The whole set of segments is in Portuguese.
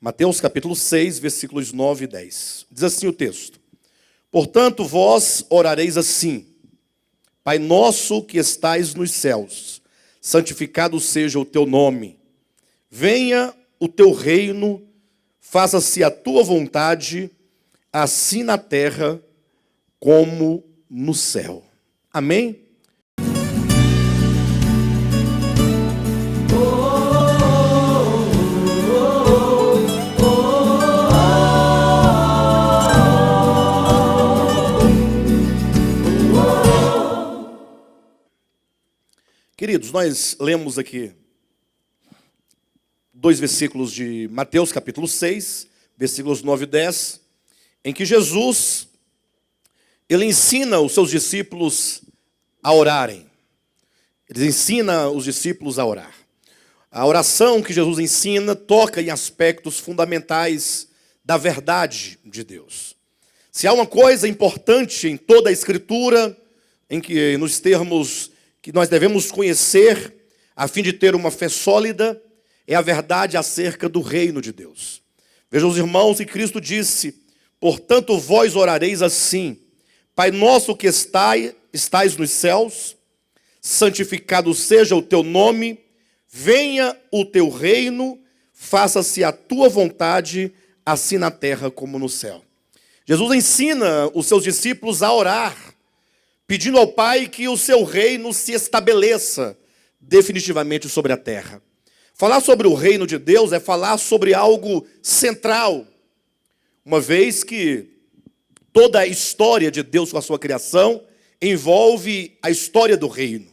Mateus capítulo 6, versículos 9 e 10. Diz assim o texto: Portanto, vós orareis assim: Pai nosso que estais nos céus, santificado seja o teu nome. Venha o teu reino, faça-se a tua vontade, assim na terra como no céu. Amém? Queridos, nós lemos aqui 2 versículos de Mateus capítulo 6, versículos 9 e 10, em que Jesus, ele ensina os seus discípulos a orarem. Ele ensina os discípulos a orar. A oração que Jesus ensina toca em aspectos fundamentais da verdade de Deus. Se há uma coisa importante em toda a Escritura, em que nos termos que nós devemos conhecer, a fim de ter uma fé sólida, é a verdade acerca do reino de Deus. Vejam os irmãos, que Cristo disse: Portanto vós orareis assim: Pai nosso que estais nos céus, santificado seja o teu nome, venha o teu reino, faça-se a tua vontade, assim na terra como no céu. Jesus ensina os seus discípulos a orar, pedindo ao Pai que o seu reino se estabeleça definitivamente sobre a terra. Falar sobre o reino de Deus é falar sobre algo central, uma vez que toda a história de Deus com a sua criação envolve a história do reino.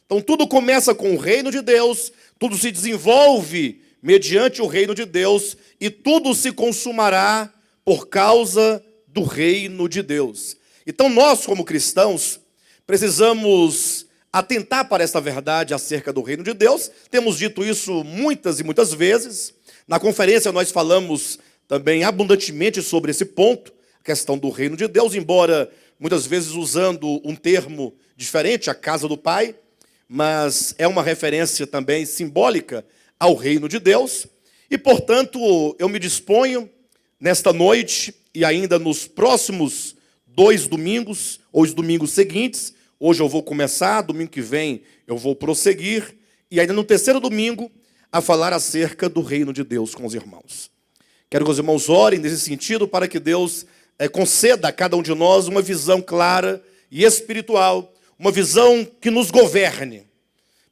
Então tudo começa com o reino de Deus, tudo se desenvolve mediante o reino de Deus e tudo se consumará por causa do reino de Deus. Então nós, como cristãos, precisamos atentar para esta verdade acerca do reino de Deus. Temos dito isso muitas e muitas vezes. Na conferência nós falamos também abundantemente sobre esse ponto, a questão do reino de Deus, embora muitas vezes usando um termo diferente, a casa do Pai, mas é uma referência também simbólica ao reino de Deus. E, portanto, eu me disponho nesta noite e ainda nos próximos 2 domingos, ou os domingos seguintes, hoje eu vou começar, domingo que vem eu vou prosseguir, e ainda no terceiro domingo, a falar acerca do reino de Deus com os irmãos. Quero que os irmãos orem nesse sentido para que Deus conceda a cada um de nós uma visão clara e espiritual, uma visão que nos governe,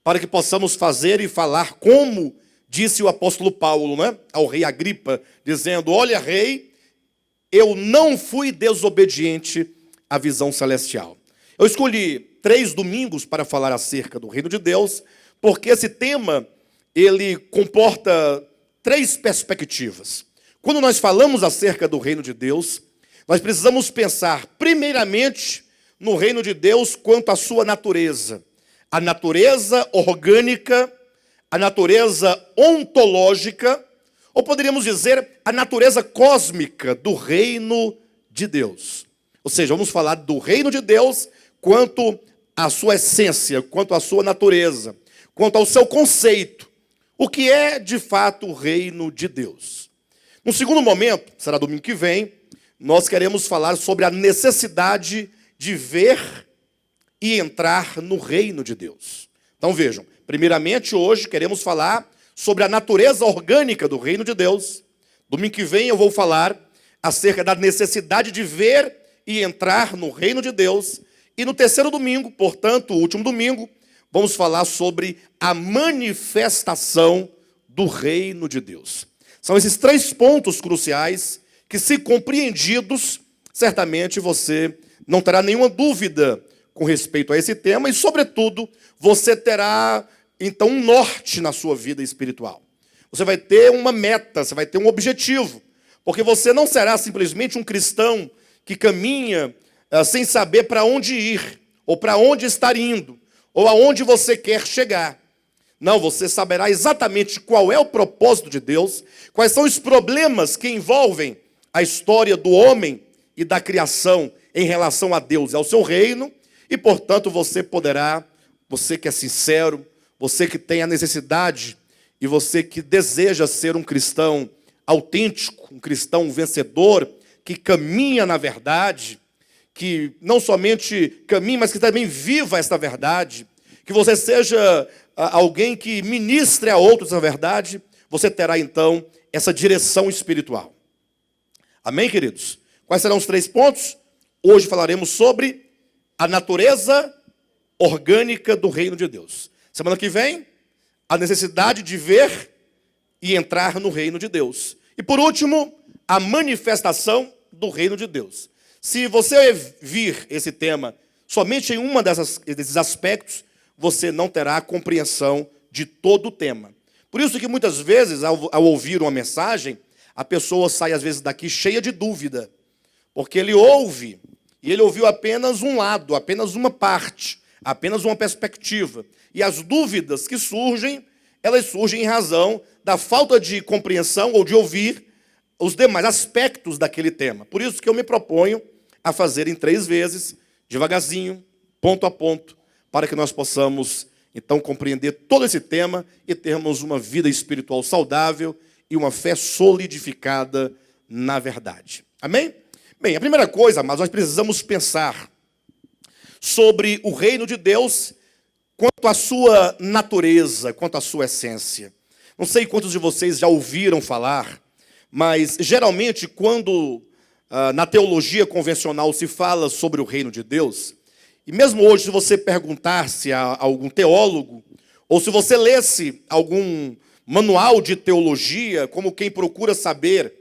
para que possamos fazer e falar como disse o apóstolo Paulo, né, ao rei Agripa, dizendo: olha, rei, eu não fui desobediente à visão celestial. Eu escolhi 3 domingos para falar acerca do reino de Deus, porque esse tema, ele comporta 3 perspectivas. Quando nós falamos acerca do reino de Deus, nós precisamos pensar primeiramente no reino de Deus quanto à sua natureza. A natureza orgânica, a natureza ontológica, ou poderíamos dizer a natureza cósmica do reino de Deus. Ou seja, vamos falar do reino de Deus quanto à sua essência, quanto à sua natureza, quanto ao seu conceito. O que é, de fato, o reino de Deus? No segundo momento, será domingo que vem, nós queremos falar sobre a necessidade de ver e entrar no reino de Deus. Então vejam, primeiramente hoje queremos falar sobre a natureza orgânica do reino de Deus. Domingo que vem eu vou falar acerca da necessidade de ver e entrar no reino de Deus. E no terceiro domingo, portanto, o último domingo, vamos falar sobre a manifestação do reino de Deus. São esses 3 pontos cruciais que, se compreendidos, certamente você não terá nenhuma dúvida com respeito a esse tema e, sobretudo, você terá então um norte na sua vida espiritual. Você vai ter uma meta, você vai ter um objetivo, porque você não será simplesmente um cristão que caminha sem saber para onde ir, ou para onde estar indo, ou aonde você quer chegar. Não, você saberá exatamente qual é o propósito de Deus, quais são os problemas que envolvem a história do homem e da criação em relação a Deus e ao seu reino, e, portanto, você poderá, você que é sincero, você que tem a necessidade e você que deseja ser um cristão autêntico, um cristão vencedor, que caminha na verdade, que não somente caminha, mas que também viva esta verdade, que você seja alguém que ministre a outros a verdade, você terá então essa direção espiritual. Amém, queridos? Quais serão os 3 pontos? Hoje falaremos sobre a natureza orgânica do reino de Deus. Semana que vem, a necessidade de ver e entrar no reino de Deus. E por último, a manifestação do reino de Deus. Se você vir esse tema somente em uma desses aspectos, você não terá a compreensão de todo o tema. Por isso que muitas vezes, ao ouvir uma mensagem, a pessoa sai às vezes daqui cheia de dúvida. Porque ele ouve, e ele ouviu apenas um lado, apenas uma parte, apenas uma perspectiva. E as dúvidas que surgem, elas surgem em razão da falta de compreensão ou de ouvir os demais aspectos daquele tema. Por isso que eu me proponho a fazer em 3 vezes, devagarzinho, ponto a ponto, para que nós possamos, então, compreender todo esse tema e termos uma vida espiritual saudável e uma fé solidificada na verdade. Amém? Bem, a primeira coisa, mas nós precisamos pensar sobre o reino de Deus quanto à sua natureza, quanto à sua essência. Não sei quantos de vocês já ouviram falar, mas geralmente quando na teologia convencional se fala sobre o reino de Deus, e mesmo hoje se você perguntasse a algum teólogo, ou se você lesse algum manual de teologia, como quem procura saber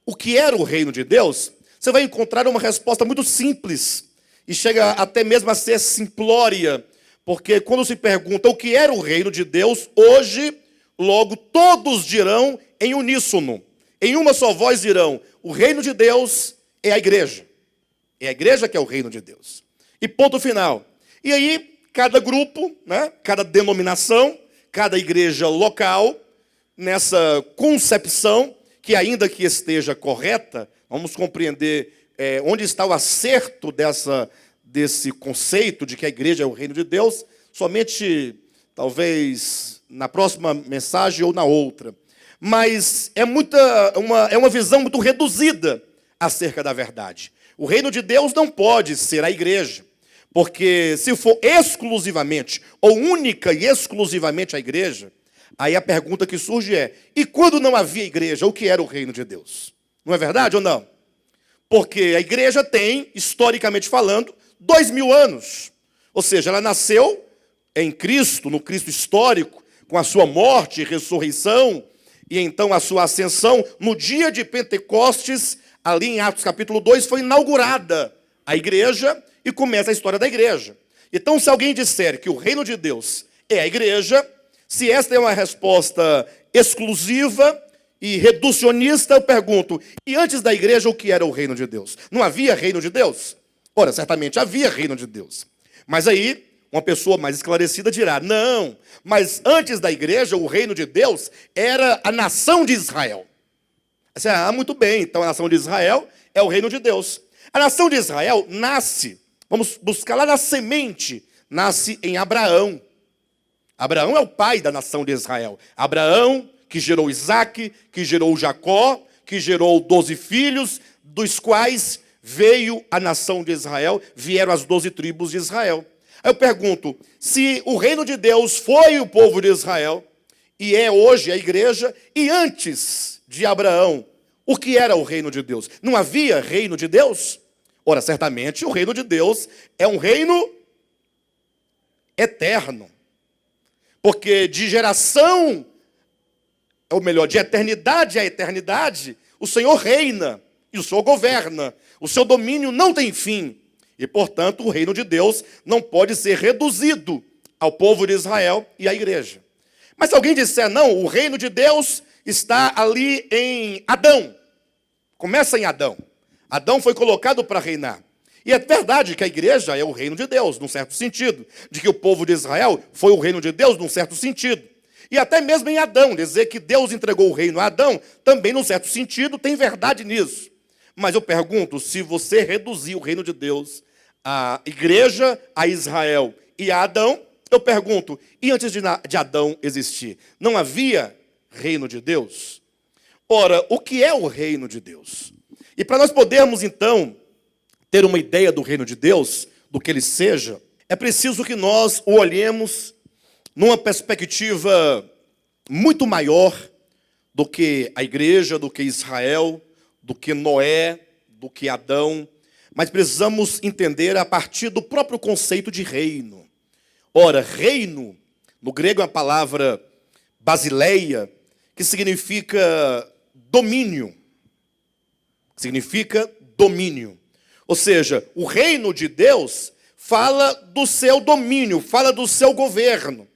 o que era o reino de Deus, você vai encontrar uma resposta muito simples, e chega até mesmo a ser simplória, porque quando se pergunta o que era o reino de Deus, hoje, logo todos dirão em uníssono, em uma só voz dirão, o reino de Deus é a igreja. É a igreja que é o reino de Deus. E ponto final. E aí, cada grupo, né, cada denominação, cada igreja local, nessa concepção, que ainda que esteja correta, vamos compreender onde está o acerto desse conceito de que a igreja é o reino de Deus, somente, talvez, na próxima mensagem ou na outra. Mas é uma visão muito reduzida acerca da verdade. O reino de Deus não pode ser a igreja, porque se for exclusivamente, ou única e exclusivamente a igreja, aí a pergunta que surge é, e quando não havia igreja, o que era o reino de Deus? Não é verdade ou não? Porque a igreja tem, historicamente falando, 2000 anos. Ou seja, ela nasceu em Cristo, no Cristo histórico, com a sua morte e ressurreição, e então a sua ascensão, no dia de Pentecostes, ali em Atos capítulo 2, foi inaugurada a igreja e começa a história da igreja. Então, se alguém disser que o reino de Deus é a igreja, se esta é uma resposta exclusiva e reducionista, eu pergunto, e antes da igreja o que era o reino de Deus? Não havia reino de Deus? Ora, certamente havia reino de Deus. Mas aí, uma pessoa mais esclarecida dirá, não, mas antes da igreja, o reino de Deus era a nação de Israel. Você, muito bem, então a nação de Israel é o reino de Deus. A nação de Israel nasce, vamos buscar lá na semente, nasce em Abraão. Abraão é o pai da nação de Israel. Abraão, que gerou Isaque, que gerou Jacó, que gerou 12 filhos, dos quais veio a nação de Israel, vieram as 12 tribos de Israel. Aí eu pergunto, se o reino de Deus foi o povo de Israel, e é hoje a igreja, e antes de Abraão, o que era o reino de Deus? Não havia reino de Deus? Ora, certamente o reino de Deus é um reino eterno. Porque de geração, ou melhor, de eternidade a eternidade, o Senhor reina e o Senhor governa. O seu domínio não tem fim. E, portanto, o reino de Deus não pode ser reduzido ao povo de Israel e à igreja. Mas se alguém disser, não, o reino de Deus está ali em Adão. Começa em Adão. Adão foi colocado para reinar. E é verdade que a igreja é o reino de Deus, num certo sentido. De que o povo de Israel foi o reino de Deus, num certo sentido. E até mesmo em Adão, dizer que Deus entregou o reino a Adão, também, num certo sentido, tem verdade nisso. Mas eu pergunto, se você reduzir o reino de Deus à igreja, a Israel e a Adão, eu pergunto, e antes de Adão existir, não havia reino de Deus? Ora, o que é o reino de Deus? E para nós podermos, então, ter uma ideia do reino de Deus, do que ele seja, é preciso que nós o olhemos numa perspectiva muito maior do que a igreja, do que Israel, do que Noé, do que Adão, mas precisamos entender a partir do próprio conceito de reino. Ora, reino, no grego é a palavra basileia, que significa domínio. Significa domínio. Ou seja, o reino de Deus fala do seu domínio, fala do seu governo.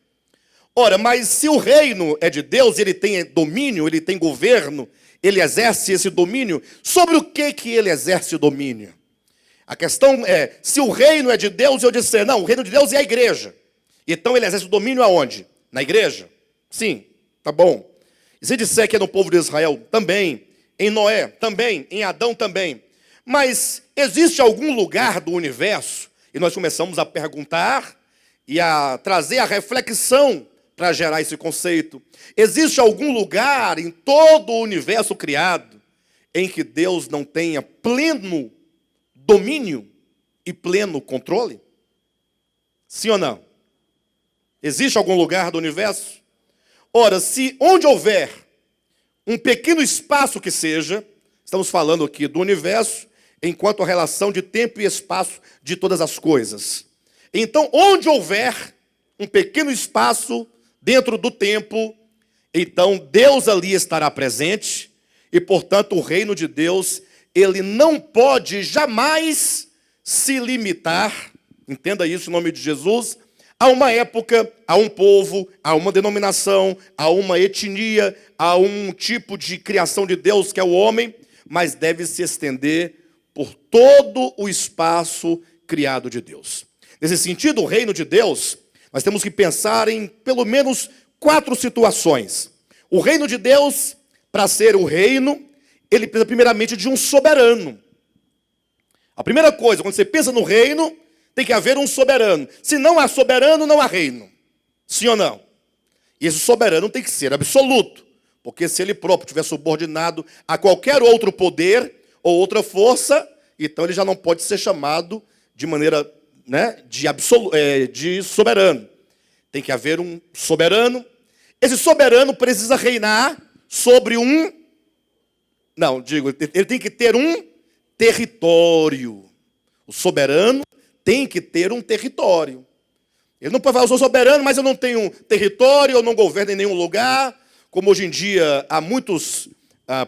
Ora, mas se o reino é de Deus, ele tem domínio, ele tem governo, ele exerce esse domínio, sobre o que ele exerce domínio? A questão é, se o reino é de Deus, eu disser, não, o reino de Deus é a igreja. Então ele exerce o domínio aonde? Na igreja? Sim, tá bom. E se disser que é no povo de Israel, também. Em Noé, também. Em Adão, também. Mas existe algum lugar do universo, e nós começamos a perguntar e a trazer a reflexão para gerar esse conceito. Existe algum lugar em todo o universo criado em que Deus não tenha pleno domínio e pleno controle? Sim ou não? Existe algum lugar do universo? Ora, se onde houver um pequeno espaço que seja, estamos falando aqui do universo, enquanto a relação de tempo e espaço de todas as coisas. Então, onde houver um pequeno espaço dentro do tempo, então Deus ali estará presente, e, portanto, o reino de Deus, ele não pode jamais se limitar, entenda isso em nome de Jesus, a uma época, a um povo, a uma denominação, a uma etnia, a um tipo de criação de Deus que é o homem, mas deve se estender por todo o espaço criado de Deus. Nesse sentido, o reino de Deus, nós temos que pensar em pelo menos 4 situações. O reino de Deus, para ser o reino, ele precisa primeiramente de um soberano. A primeira coisa, quando você pensa no reino, tem que haver um soberano. Se não há soberano, não há reino. Sim ou não? E esse soberano tem que ser absoluto. Porque se ele próprio estiver subordinado a qualquer outro poder ou outra força, então ele já não pode ser chamado de maneira, de soberano. Tem que haver um soberano. Esse soberano precisa reinar sobre ele tem que ter um território. O soberano tem que ter um território. Ele não pode falar, eu sou soberano, mas eu não tenho território, eu não governo em nenhum lugar. Como hoje em dia há muitos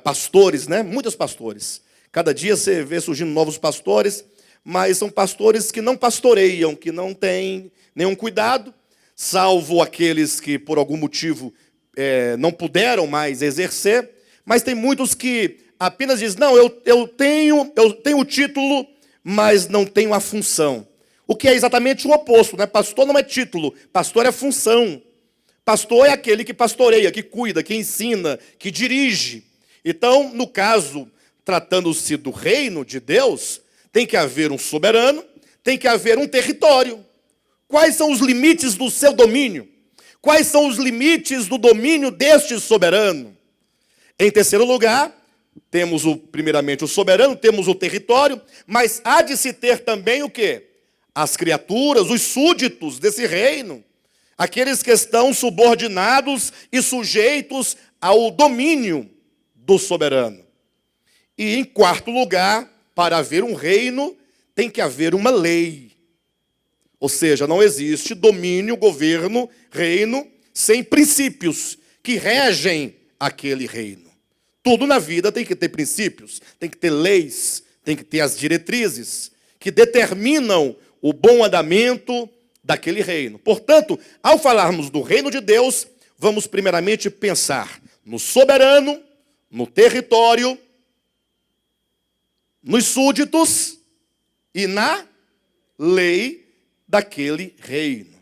pastores, muitos pastores. Cada dia você vê surgindo novos pastores, mas são pastores que não pastoreiam, que não têm nenhum cuidado, salvo aqueles que por algum motivo não puderam mais exercer. Mas tem muitos que apenas dizem, não, eu tenho o título, mas não tenho a função. O que é exatamente o oposto, né? Pastor não é título, pastor é função. Pastor é aquele que pastoreia, que cuida, que ensina, que dirige. Então, no caso, tratando-se do reino de Deus, tem que haver um soberano, tem que haver um território. Quais são os limites do seu domínio? Quais são os limites do domínio deste soberano? Em terceiro lugar, temos primeiramente o soberano, temos o território, mas há de se ter também o quê? As criaturas, os súditos desse reino. Aqueles que estão subordinados e sujeitos ao domínio do soberano. E em quarto lugar, para haver um reino, tem que haver uma lei. Ou seja, não existe domínio, governo, reino, sem princípios que regem aquele reino. Tudo na vida tem que ter princípios, tem que ter leis, tem que ter as diretrizes que determinam o bom andamento daquele reino. Portanto, ao falarmos do reino de Deus, vamos primeiramente pensar no soberano, no território, nos súditos e na lei daquele reino.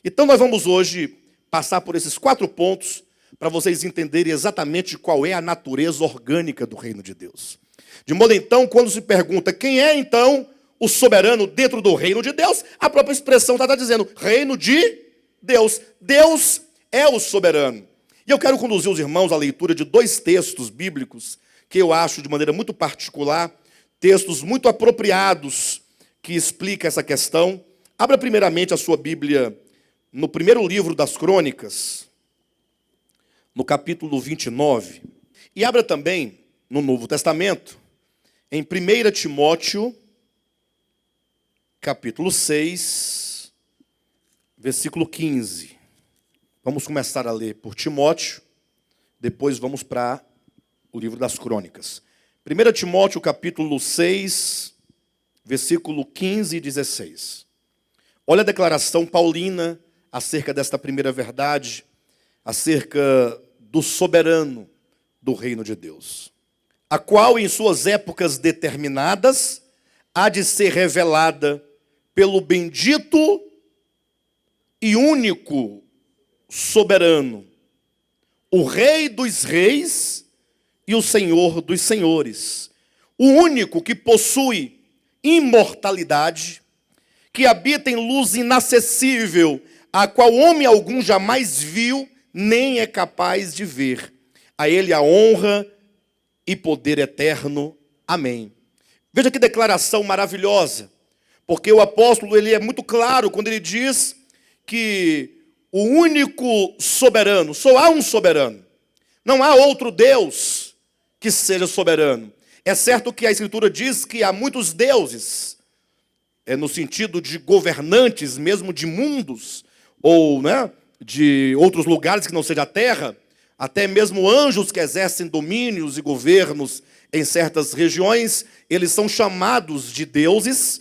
Então nós vamos hoje passar por esses 4 pontos para vocês entenderem exatamente qual é a natureza orgânica do reino de Deus. De modo então, quando se pergunta quem é então o soberano dentro do reino de Deus, a própria expressão está dizendo reino de Deus. Deus é o soberano. E eu quero conduzir os irmãos à leitura de dois textos bíblicos que eu acho de maneira muito particular, textos muito apropriados que explicam essa questão. Abra primeiramente a sua Bíblia no primeiro livro das Crônicas, no capítulo 29. E abra também no Novo Testamento, em 1 Timóteo, capítulo 6, versículo 15. Vamos começar a ler por Timóteo, depois vamos para o livro das Crônicas. 1 Timóteo, capítulo 6, versículo 15 e 16. Olha a declaração paulina acerca desta primeira verdade, acerca do soberano do reino de Deus, a qual em suas épocas determinadas há de ser revelada pelo bendito e único soberano, o Rei dos reis e o Senhor dos senhores, o único que possui imortalidade, que habita em luz inacessível, a qual homem algum jamais viu, nem é capaz de ver. A ele a honra e poder eterno. Amém. Veja que declaração maravilhosa, porque o apóstolo ele é muito claro quando ele diz que o único soberano, só há um soberano. Não há outro Deus que seja soberano. É certo que a Escritura diz que há muitos deuses, no sentido de governantes mesmo de mundos, ou de outros lugares que não seja a terra, até mesmo anjos que exercem domínios e governos em certas regiões, eles são chamados de deuses,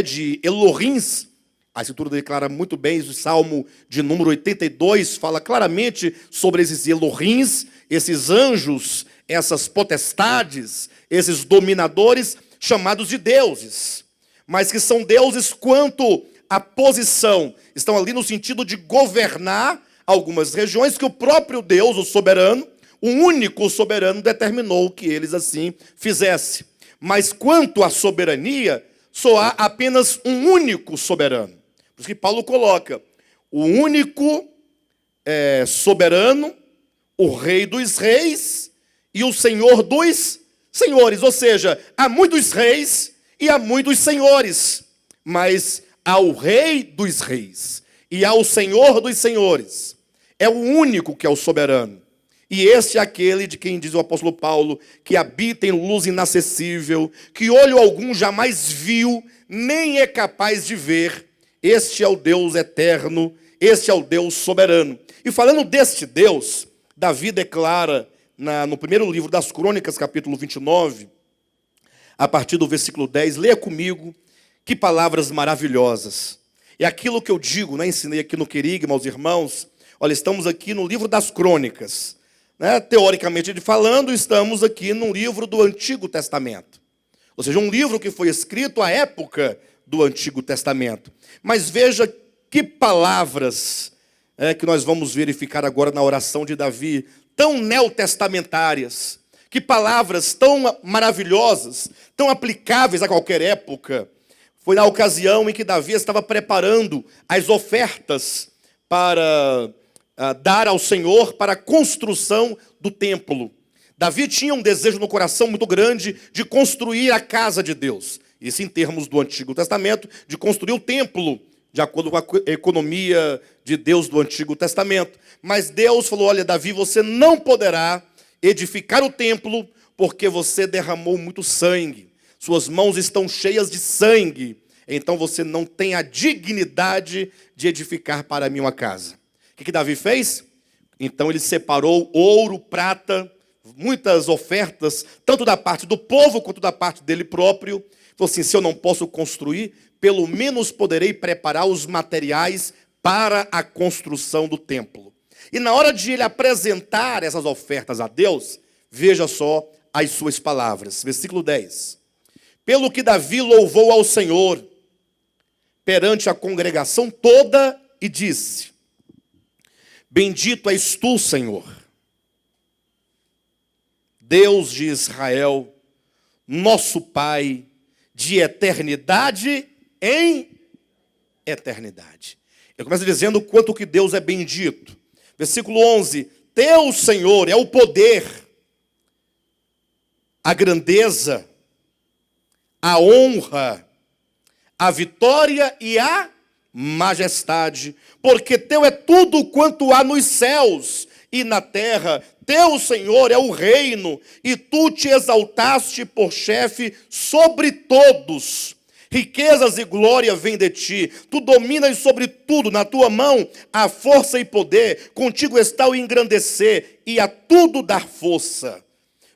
de Elohims. A Escritura declara muito bem, o Salmo de número 82 fala claramente sobre esses Elohims, esses anjos, essas potestades, esses dominadores chamados de deuses, mas que são deuses quanto à posição, estão ali no sentido de governar algumas regiões que o próprio Deus, o soberano, o único soberano, determinou que eles assim fizessem. Mas quanto à soberania, só há apenas um único soberano. Por isso que Paulo coloca o único soberano, o Rei dos reis e o Senhor dos senhores. Ou seja, há muitos reis e há muitos senhores, mas há o Rei dos reis e há o Senhor dos senhores. É o único que é o soberano. E este é aquele de quem diz o apóstolo Paulo, que habita em luz inacessível, que olho algum jamais viu, nem é capaz de ver. Este é o Deus eterno, este é o Deus soberano. E falando deste Deus, Davi declara no primeiro livro das Crônicas, capítulo 29, a partir do versículo 10, leia comigo, que palavras maravilhosas. É aquilo que eu digo, ensinei aqui no Querigma aos irmãos. Olha, estamos aqui no livro das Crônicas. Teoricamente falando, estamos aqui num livro do Antigo Testamento. Ou seja, um livro que foi escrito à época do Antigo Testamento. Mas veja que palavras que nós vamos verificar agora na oração de Davi, tão neotestamentárias, que palavras tão maravilhosas, tão aplicáveis a qualquer época. Foi na ocasião em que Davi estava preparando as ofertas para dar ao Senhor para a construção do templo. Davi tinha um desejo no coração muito grande de construir a casa de Deus. Isso em termos do Antigo Testamento, de construir o templo, de acordo com a economia de Deus do Antigo Testamento. Mas Deus falou, olha, Davi, você não poderá edificar o templo, porque você derramou muito sangue. Suas mãos estão cheias de sangue. Então você não tem a dignidade de edificar para mim uma casa. O que Davi fez? Então ele separou ouro, prata, muitas ofertas, tanto da parte do povo quanto da parte dele próprio. Falou assim, se eu não posso construir, pelo menos poderei preparar os materiais para a construção do templo. E na hora de ele apresentar essas ofertas a Deus, veja só as suas palavras. Versículo 10. Pelo que Davi louvou ao Senhor perante a congregação toda e disse, bendito és tu, Senhor, Deus de Israel, nosso Pai, de eternidade em eternidade. Eu começo dizendo quanto que Deus é bendito. Versículo 11. teu, Senhor, é o poder, a grandeza, a honra, a vitória e a majestade, porque teu é tudo quanto há nos céus e na terra. Teu, Senhor, é o reino, e tu te exaltaste por chefe sobre todos. Riquezas e glória vêm de ti, tu dominas sobre tudo, na tua mão há força e poder, contigo está o engrandecer e a tudo dar força.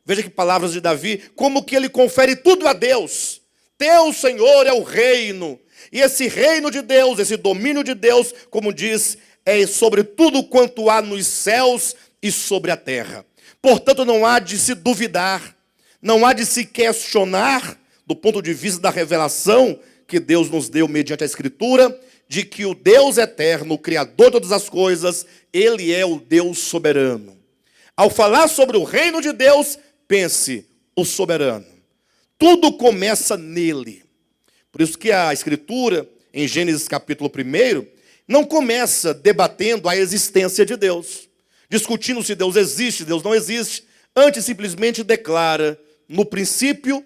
Veja que palavras de Davi, como que ele confere tudo a Deus. Teu, Senhor, é o reino, e esse reino de Deus, esse domínio de Deus, como diz, é sobre tudo quanto há nos céus e sobre a terra. Portanto, não há de se duvidar, não há de se questionar, do ponto de vista da revelação que Deus nos deu mediante a Escritura, de que o Deus eterno, o Criador de todas as coisas, Ele é o Deus soberano. Ao falar sobre o reino de Deus, pense, o soberano. Tudo começa nele. Por isso que a Escritura, em Gênesis capítulo 1, não começa debatendo a existência de Deus, discutindo se Deus existe, Deus não existe. Antes simplesmente declara, no princípio,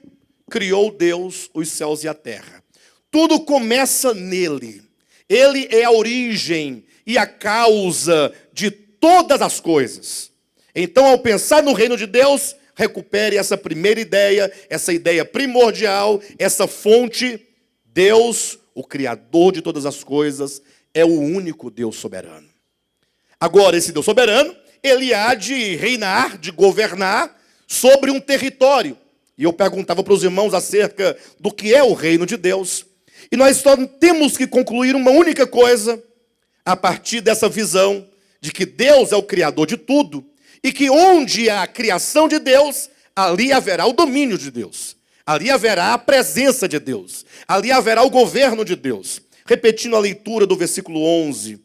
criou Deus os céus e a terra. Tudo começa nele. Ele é a origem e a causa de todas as coisas. Então, ao pensar no reino de Deus, recupere essa primeira ideia, essa ideia primordial, essa fonte. Deus, o Criador de todas as coisas, é o único Deus soberano. Agora, esse Deus soberano, ele há de reinar, de governar sobre um território. E eu perguntava para os irmãos acerca do que é o reino de Deus. E nós só temos que concluir uma única coisa a partir dessa visão de que Deus é o Criador de tudo e que onde há a criação de Deus, ali haverá o domínio de Deus. Ali haverá a presença de Deus. Ali haverá o governo de Deus. Repetindo a leitura do versículo 11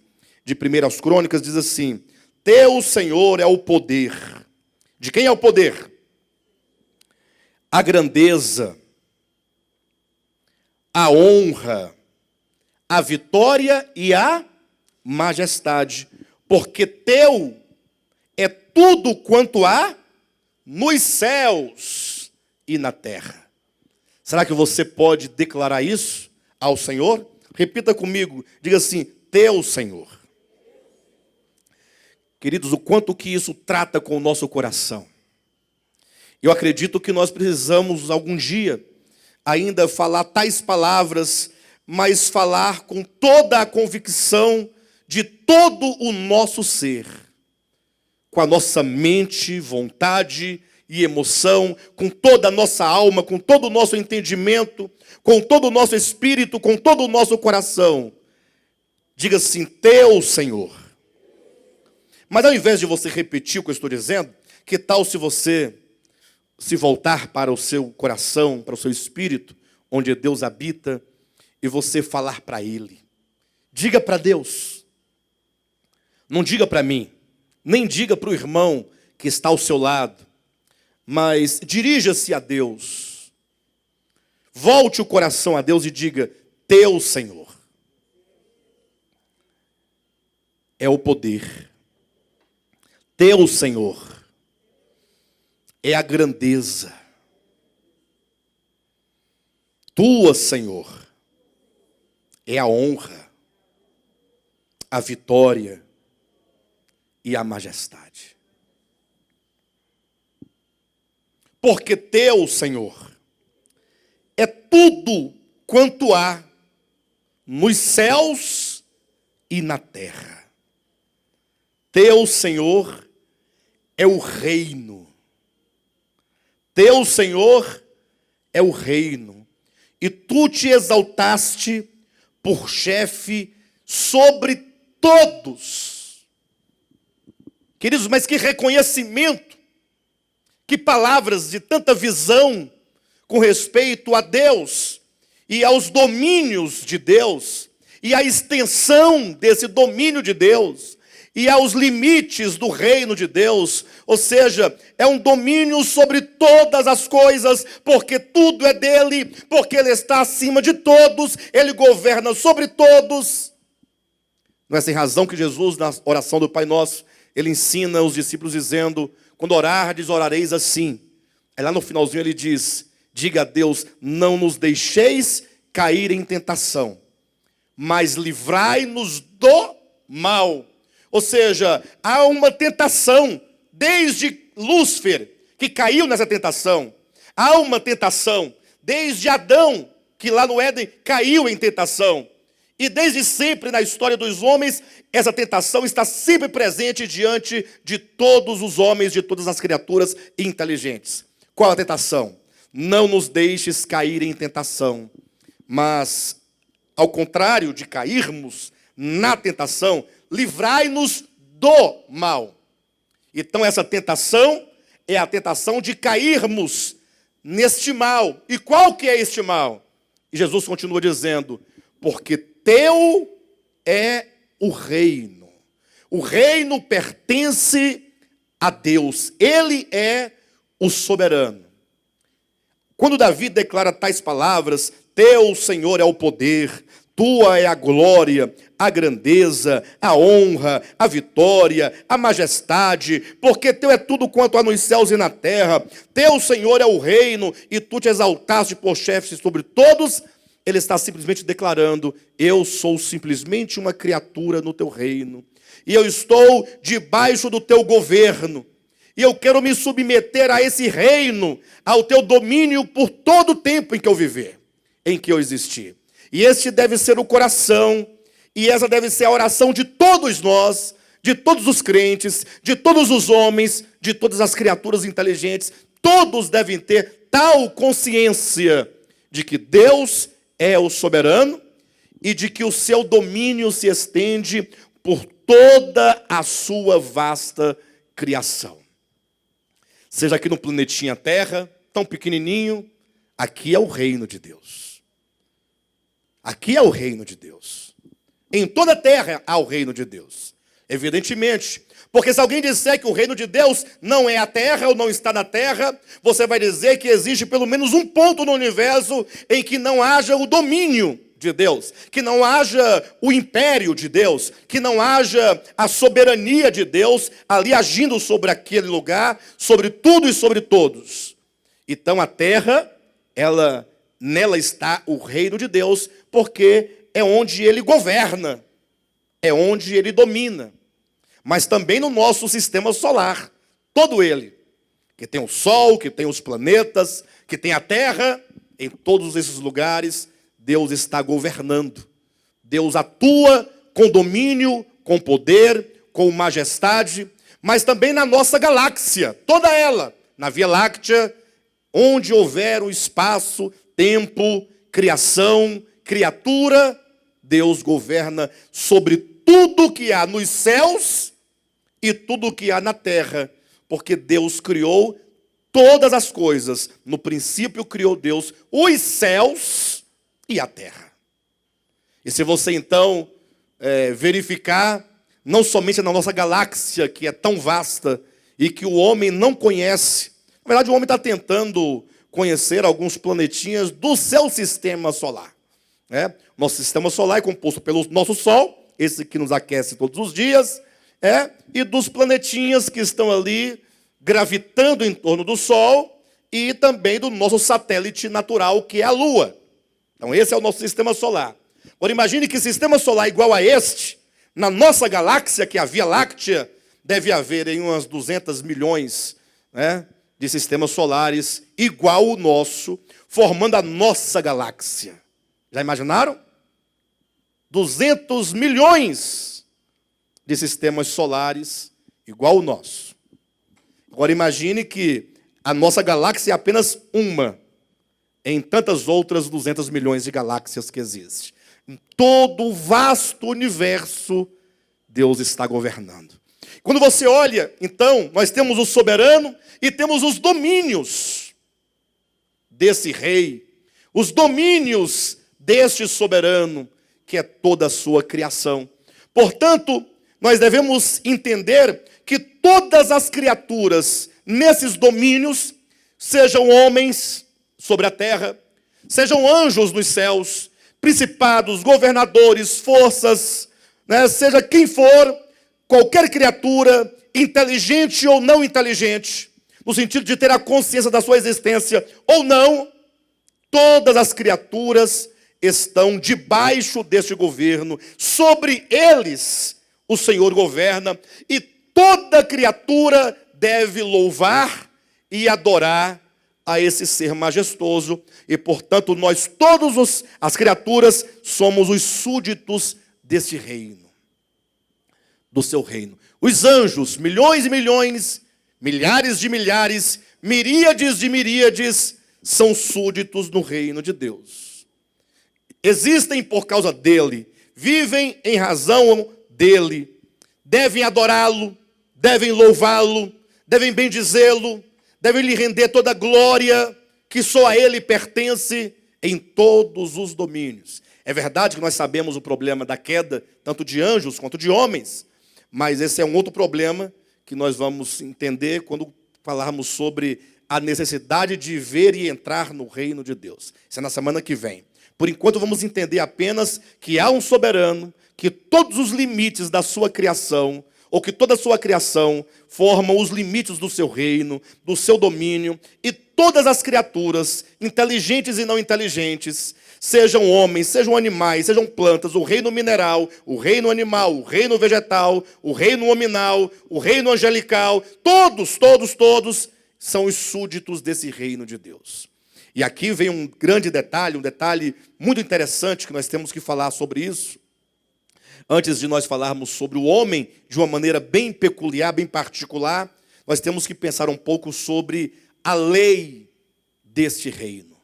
de 1 Crônicas, diz assim: Teu, Senhor, é o poder. De quem é o poder? A grandeza, a honra, a vitória e a majestade, porque teu é tudo quanto há nos céus e na terra. Será que você pode declarar isso ao Senhor? Repita comigo, diga assim: teu, Senhor. Queridos, o quanto que isso trata com o nosso coração. Eu acredito que nós precisamos, algum dia, ainda falar tais palavras, mas falar com toda a convicção de todo o nosso ser. Com a nossa mente, vontade e emoção, com toda a nossa alma, com todo o nosso entendimento, com todo o nosso espírito, com todo o nosso coração. Diga assim: teu, Senhor. Mas ao invés de você repetir o que eu estou dizendo, que tal se você se voltar para o seu coração, para o seu espírito, onde Deus habita, e você falar para Ele. Diga para Deus. Não diga para mim, nem diga para o irmão que está ao seu lado, mas dirija-se a Deus. Volte o coração a Deus e diga: teu, Senhor. É o poder. Teu, Senhor, é a grandeza. Tua, Senhor, é a honra, a vitória e a majestade. Porque teu, Senhor, é tudo quanto há nos céus e na terra. Teu, Senhor, é o reino. Teu, Senhor, é o reino. E tu te exaltaste por chefe sobre todos. Queridos, mas que reconhecimento, que palavras de tanta visão com respeito a Deus e aos domínios de Deus e à extensão desse domínio de Deus e aos limites do reino de Deus. Ou seja, é um domínio sobre todas as coisas, porque tudo é dele, porque ele está acima de todos, ele governa sobre todos. Não é sem razão que Jesus, na oração do Pai Nosso, ele ensina os discípulos dizendo: quando orardes, orareis assim. Aí lá no finalzinho ele diz: diga a Deus, não nos deixeis cair em tentação, mas livrai-nos do mal. Ou seja, há uma tentação, desde Lúcifer, que caiu nessa tentação. Há uma tentação, desde Adão, que lá no Éden caiu em tentação. E desde sempre na história dos homens, essa tentação está sempre presente diante de todos os homens, de todas as criaturas inteligentes. Qual a tentação? Não nos deixes cair em tentação, mas, ao contrário de cairmos na tentação, livrai-nos do mal. Então essa tentação é a tentação de cairmos neste mal. E qual que é este mal? E Jesus continua dizendo: porque teu é o reino. O reino pertence a Deus. Ele é o soberano. Quando Davi declara tais palavras: teu, Senhor, é o poder, tua é a glória, a grandeza, a honra, a vitória, a majestade, porque teu é tudo quanto há nos céus e na terra. Teu, Senhor, é o reino, e tu te exaltaste por chefe sobre todos. Ele está simplesmente declarando: eu sou simplesmente uma criatura no teu reino, e eu estou debaixo do teu governo, e eu quero me submeter a esse reino, ao teu domínio por todo o tempo em que eu viver, em que eu existir. E este deve ser o coração, e essa deve ser a oração de todos nós, de todos os crentes, de todos os homens, de todas as criaturas inteligentes. Todos devem ter tal consciência de que Deus é o soberano e de que o seu domínio se estende por toda a sua vasta criação. Seja aqui no planetinha Terra, tão pequenininho, aqui é o reino de Deus. Aqui é o reino de Deus. Em toda a terra há o reino de Deus. Evidentemente, porque se alguém disser que o reino de Deus não é a terra ou não está na terra, você vai dizer que existe pelo menos um ponto no universo em que não haja o domínio de Deus, que não haja o império de Deus, que não haja a soberania de Deus ali agindo sobre aquele lugar, sobre tudo e sobre todos. Então a terra, nela está o reino de Deus, porque é onde ele governa, é onde ele domina. Mas também no nosso sistema solar, todo ele, que tem o Sol, que tem os planetas, que tem a Terra, em todos esses lugares, Deus está governando. Deus atua com domínio, com poder, com majestade, mas também na nossa galáxia, toda ela, na Via Láctea, onde houver o espaço, tempo, criação, criatura, Deus governa sobre tudo que há nos céus e tudo que há na terra, porque Deus criou todas as coisas. No princípio criou Deus os céus e a terra. E se você então verificar, não somente na nossa galáxia, que é tão vasta e que o homem não conhece, na verdade o homem está tentando conhecer alguns planetinhas do seu sistema solar. Nosso sistema solar é composto pelo nosso Sol, esse que nos aquece todos os dias, e dos planetinhas que estão ali gravitando em torno do Sol, e também do nosso satélite natural, que é a Lua. Então esse é o nosso sistema solar. Agora imagine que sistema solar igual a este, na nossa galáxia, que é a Via Láctea, deve haver em umas 200 milhões de sistemas solares igual o nosso, formando a nossa galáxia. Já imaginaram? 200 milhões de sistemas solares igual o nosso. Agora imagine que a nossa galáxia é apenas uma em tantas outras 200 milhões de galáxias que existem. Em todo o vasto universo, Deus está governando. Quando você olha, então, nós temos o soberano e temos os domínios desse rei, os domínios deste soberano, que é toda a sua criação. Portanto, nós devemos entender que todas as criaturas nesses domínios, sejam homens sobre a terra, sejam anjos nos céus, principados, governadores, forças, seja quem for, qualquer criatura, inteligente ou não inteligente, no sentido de ter a consciência da sua existência ou não, todas as criaturas estão debaixo deste governo. Sobre eles o Senhor governa e toda criatura deve louvar e adorar a esse ser majestoso. E, portanto, nós todos as criaturas somos os súditos desse reino, do seu reino. Os anjos, milhões e milhões, milhares de milhares, miríades de miríades, são súditos no reino de Deus. Existem por causa dele, vivem em razão dele, devem adorá-lo, devem louvá-lo, devem bendizê-lo, devem lhe render toda a glória que só a ele pertence em todos os domínios. É verdade que nós sabemos o problema da queda, tanto de anjos quanto de homens, mas esse é um outro problema que nós vamos entender quando falarmos sobre a necessidade de ver e entrar no reino de Deus. Isso é na semana que vem. Por enquanto vamos entender apenas que há um soberano, que todos os limites da sua criação, ou que toda a sua criação formam os limites do seu reino, do seu domínio, e todas as criaturas, inteligentes e não inteligentes, sejam homens, sejam animais, sejam plantas, o reino mineral, o reino animal, o reino vegetal, o reino hominal, o reino angelical, todos são os súditos desse reino de Deus. E aqui vem um grande detalhe, um detalhe muito interessante que nós temos que falar sobre isso. Antes de nós falarmos sobre o homem de uma maneira bem peculiar, bem particular, nós temos que pensar um pouco sobre a lei deste reino.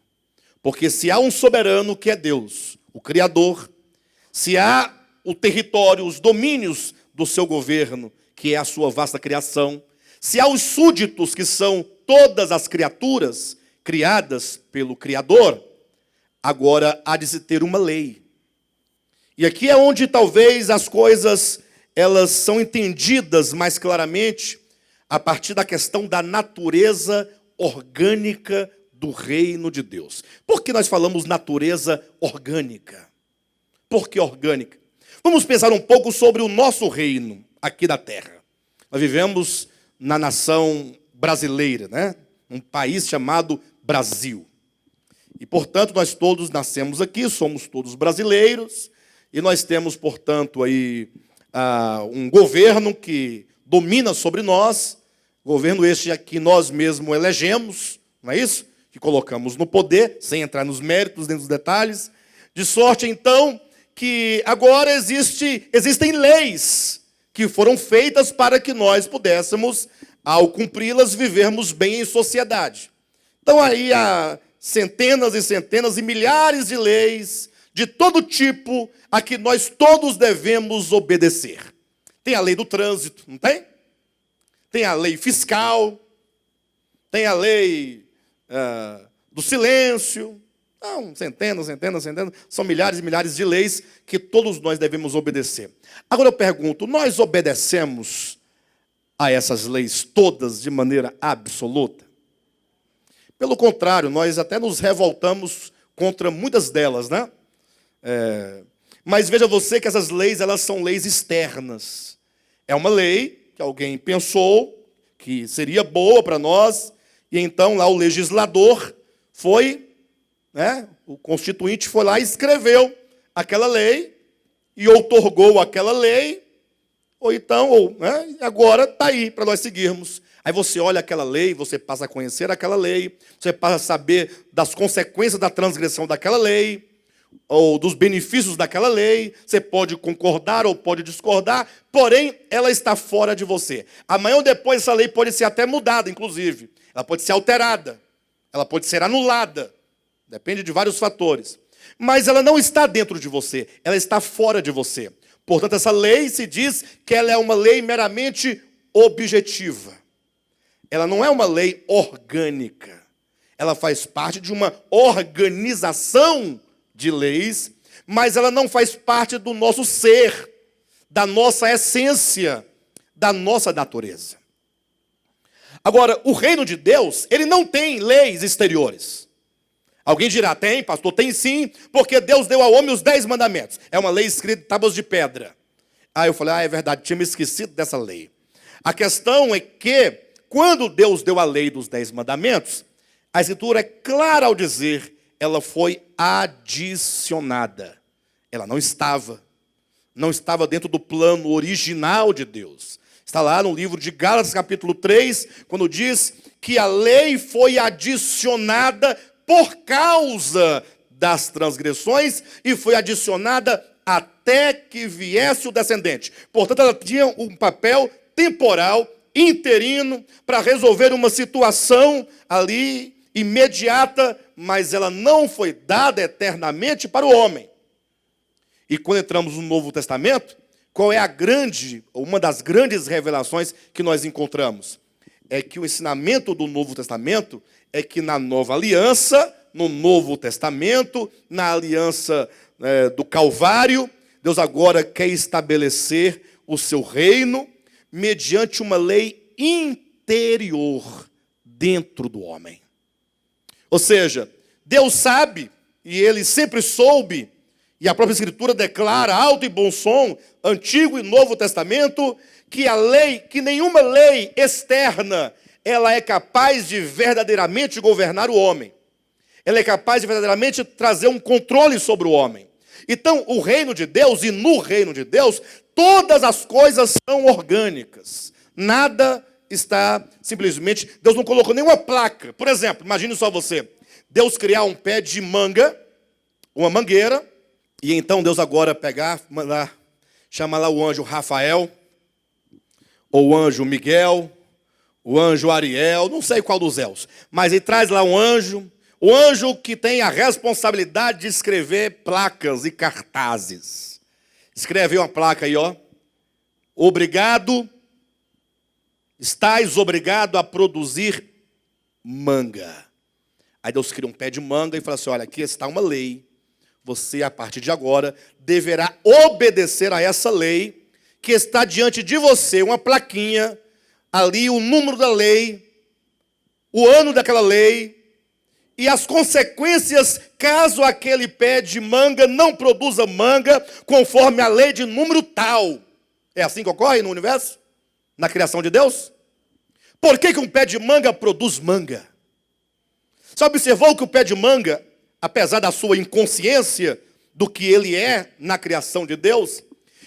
Porque se há um soberano que é Deus, o Criador, se há o território, os domínios do seu governo, que é a sua vasta criação, se há os súditos, que são todas as criaturas criadas pelo Criador, agora há de se ter uma lei. E aqui é onde talvez as coisas elas são entendidas mais claramente a partir da questão da natureza orgânica do reino de Deus. Por que nós falamos natureza orgânica? Por que orgânica? Vamos pensar um pouco sobre o nosso reino aqui da terra. Nós vivemos na nação brasileira, né? Um país chamado Brasil. E, portanto, nós todos nascemos aqui, somos todos brasileiros, e nós temos, portanto, aí um governo que domina sobre nós, governo este que nós mesmos elegemos, não é isso? Que colocamos no poder, sem entrar nos méritos, nem nos detalhes, de sorte, então, que agora existem leis que foram feitas para que nós pudéssemos, ao cumpri-las, vivermos bem em sociedade. Então, aí há centenas e centenas e milhares de leis, de todo tipo, a que nós todos devemos obedecer. Tem a lei do trânsito, não tem? Tem a lei fiscal, tem a lei do silêncio. Não, centenas, são milhares e milhares de leis que todos nós devemos obedecer. Agora eu pergunto, nós obedecemos a essas leis todas de maneira absoluta? Pelo contrário, nós até nos revoltamos contra muitas delas, né? Mas veja você que essas leis, elas são leis externas. É uma lei que alguém pensou que seria boa para nós, e então lá o legislador foi, né, o constituinte foi lá e escreveu aquela lei, e outorgou aquela lei, ou então, né, agora está aí para nós seguirmos. Aí você olha aquela lei, você passa a conhecer aquela lei, você passa a saber das consequências da transgressão daquela lei, ou dos benefícios daquela lei. Você pode concordar ou pode discordar, porém, ela está fora de você. Amanhã ou depois essa lei pode ser até mudada, inclusive. Ela pode ser alterada, ela pode ser anulada, depende de vários fatores. Mas ela não está dentro de você, ela está fora de você. Portanto, essa lei se diz que ela é uma lei meramente objetiva. Ela não é uma lei orgânica. Ela faz parte de uma organização de leis, mas ela não faz parte do nosso ser, da nossa essência, da nossa natureza. Agora, o reino de Deus, ele não tem leis exteriores. Alguém dirá, tem, pastor? Tem sim, porque Deus deu ao homem os 10 mandamentos. É uma lei escrita em tábuas de pedra. Aí eu falei, é verdade, tinha me esquecido dessa lei. A questão é que, quando Deus deu a lei dos 10 mandamentos, a Escritura é clara ao dizer, ela foi adicionada. Ela não estava dentro do plano original de Deus. Está lá no livro de Gálatas, capítulo 3, quando diz que a lei foi adicionada por causa das transgressões e foi adicionada até que viesse o descendente. Portanto, ela tinha um papel temporal, interino, para resolver uma situação ali imediata, mas ela não foi dada eternamente para o homem. E quando entramos no Novo Testamento, qual é uma das grandes revelações que nós encontramos? É que o ensinamento do Novo Testamento é que na Nova Aliança, no Novo Testamento, na aliança do Calvário, Deus agora quer estabelecer o seu reino mediante uma lei interior dentro do homem. Ou seja, Deus sabe, e Ele sempre soube, e a própria Escritura declara alto e bom som, Antigo e Novo Testamento, que a lei, que nenhuma lei externa, ela é capaz de verdadeiramente governar o homem. Ela é capaz de verdadeiramente trazer um controle sobre o homem. Então, o reino de Deus, e no reino de Deus, todas as coisas são orgânicas. Nada está simplesmente... Deus não colocou nenhuma placa. Por exemplo, imagine só você. Deus criar um pé de manga, uma mangueira, e então Deus agora pegar, chamar lá o anjo Rafael, ou o anjo Miguel, o anjo Ariel, não sei qual dos céus, mas ele traz lá um anjo, o anjo que tem a responsabilidade de escrever placas e cartazes. Escreve uma placa aí, ó. Obrigado, estais obrigado a produzir manga. Aí Deus cria um pé de manga e fala assim, olha, aqui está uma lei. Você, a partir de agora, deverá obedecer a essa lei, que está diante de você, uma plaquinha, ali o número da lei, o ano daquela lei, e as consequências caso aquele pé de manga não produza manga, conforme a lei de número tal. É assim que ocorre no universo? Na criação de Deus? Por que um pé de manga produz manga? Você observou que o pé de manga, apesar da sua inconsciência do que ele é na criação de Deus,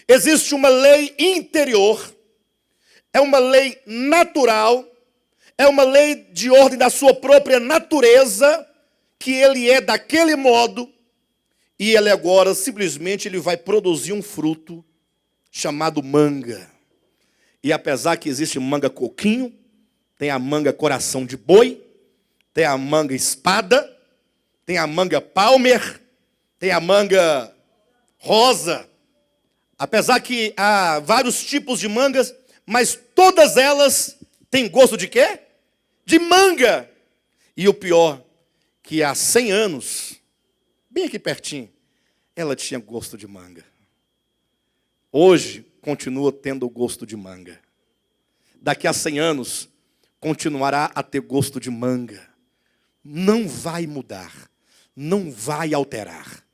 existe uma lei interior, é uma lei natural, é uma lei de ordem da sua própria natureza, que ele é daquele modo, e ele agora simplesmente ele vai produzir um fruto chamado manga. E apesar que existe manga coquinho, tem a manga coração de boi, tem a manga espada, tem a manga palmer, tem a manga rosa. Apesar que há vários tipos de mangas, mas todas elas têm gosto de quê? De manga. E o pior, que há 100 anos, bem aqui pertinho, ela tinha gosto de manga. Hoje, continua tendo gosto de manga. Daqui a 100 anos, continuará a ter gosto de manga. Não vai mudar. Não vai alterar.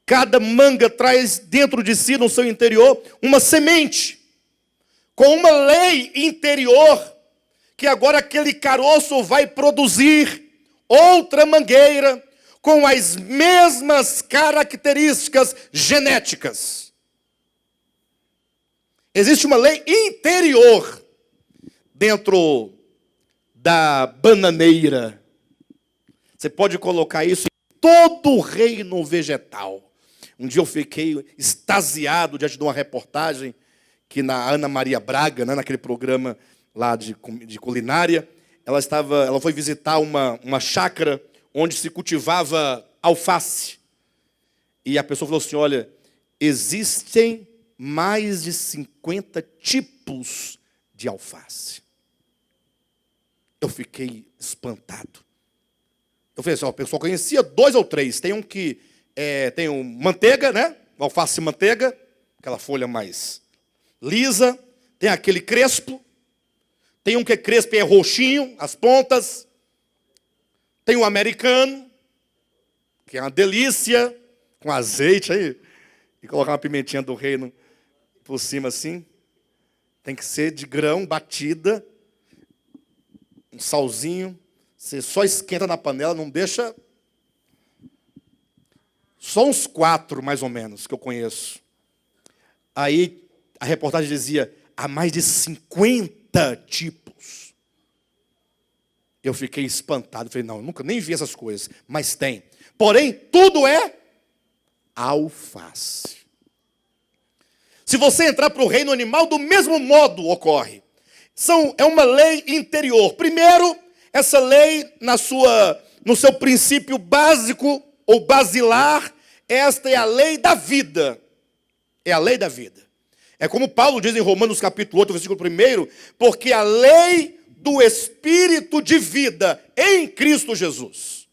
Cada manga traz dentro de si, no seu interior, uma semente, com uma lei interior, que agora aquele caroço vai produzir outra mangueira, com as mesmas características genéticas. Existe uma lei interior, dentro da bananeira. Você pode colocar isso em todo o reino vegetal. Um dia eu fiquei extasiado diante de uma reportagem que na Ana Maria Braga, né, naquele programa lá de culinária, ela foi visitar uma chácara onde se cultivava alface. E a pessoa falou assim, olha, existem mais de 50 tipos de alface. Eu fiquei espantado. Eu falei assim, ó, o pessoal conhecia 2 ou 3. Tem um que tem manteiga, né? Alface manteiga, aquela folha mais lisa. Tem aquele crespo. Tem um que é crespo e é roxinho, as pontas. Tem o americano, que é uma delícia, com azeite aí. E colocar uma pimentinha do reino por cima assim. Tem que ser de grão, batida, um salzinho. Você só esquenta na panela, não deixa... Só uns 4, mais ou menos, que eu conheço. Aí a reportagem dizia, há mais de 50 tipos. Eu fiquei espantado. Falei, não, eu nunca nem vi essas coisas. Mas tem. Porém, tudo é alface. Se você entrar para o reino animal, do mesmo modo ocorre. É uma lei interior. Primeiro, essa lei, no seu princípio básico ou basilar, esta é a lei da vida. É a lei da vida. É como Paulo diz em Romanos capítulo 8, versículo 1, porque a lei do Espírito de vida em Cristo Jesus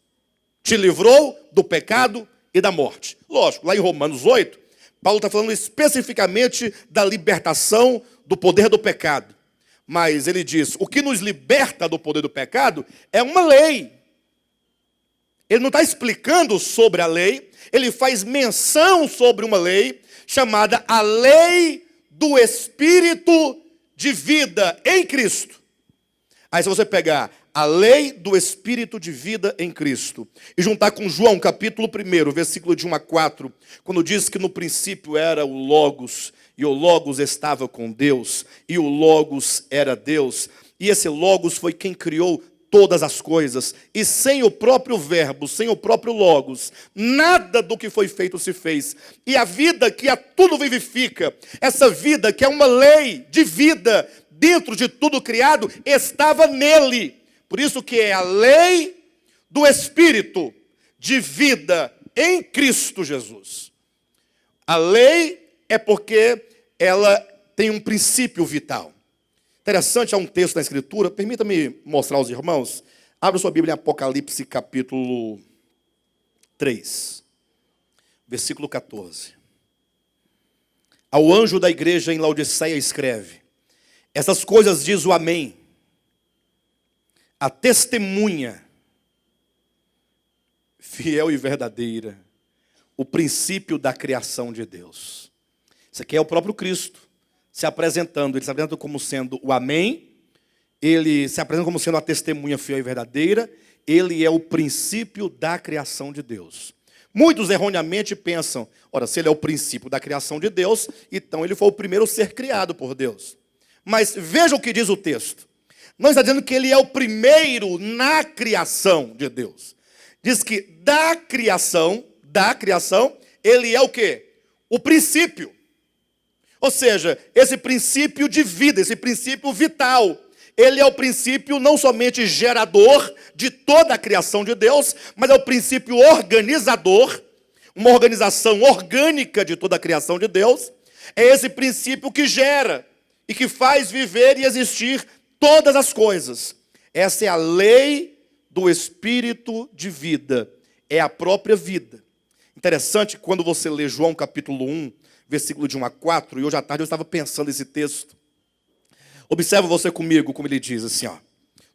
te livrou do pecado e da morte. Lógico, lá em Romanos 8, Paulo está falando especificamente da libertação do poder do pecado. Mas ele diz, o que nos liberta do poder do pecado é uma lei. Ele não está explicando sobre a lei, ele faz menção sobre uma lei chamada a lei do Espírito de vida em Cristo. Aí se você pegar a lei do Espírito de vida em Cristo e juntar com João capítulo 1, versículo de 1 a 4, quando diz que no princípio era o Logos, e o Logos estava com Deus, e o Logos era Deus, e esse Logos foi quem criou todas as coisas, e sem o próprio verbo, sem o próprio Logos, nada do que foi feito se fez. E a vida que a tudo vivifica, essa vida que é uma lei de vida dentro de tudo criado, estava nele. Por isso que é a lei do Espírito de vida em Cristo Jesus. A lei é porque ela tem um princípio vital. Interessante, há um texto na Escritura, permita-me mostrar aos irmãos. Abra sua Bíblia em Apocalipse capítulo 3, versículo 14. Ao anjo da igreja em Laodiceia escreve, essas coisas diz o Amém, a testemunha, fiel e verdadeira, o princípio da criação de Deus. Isso aqui é o próprio Cristo se apresentando. Ele se apresenta como sendo o Amém, ele se apresenta como sendo a testemunha fiel e verdadeira, ele é o princípio da criação de Deus. Muitos erroneamente pensam, ora, se ele é o princípio da criação de Deus, então ele foi o primeiro ser criado por Deus. Mas veja o que diz o texto. Não está dizendo que ele é o primeiro na criação de Deus. Diz que da criação, ele é o quê? O princípio. Ou seja, esse princípio de vida, esse princípio vital, ele é o princípio não somente gerador de toda a criação de Deus, mas é o princípio organizador, uma organização orgânica de toda a criação de Deus. É esse princípio que gera e que faz viver e existir todas as coisas. Essa é a lei do Espírito de vida, é a própria vida. Interessante que quando você lê João capítulo 1, versículo de 1 a 4, e hoje à tarde eu estava pensando nesse texto. Observa você comigo, como ele diz assim, ó.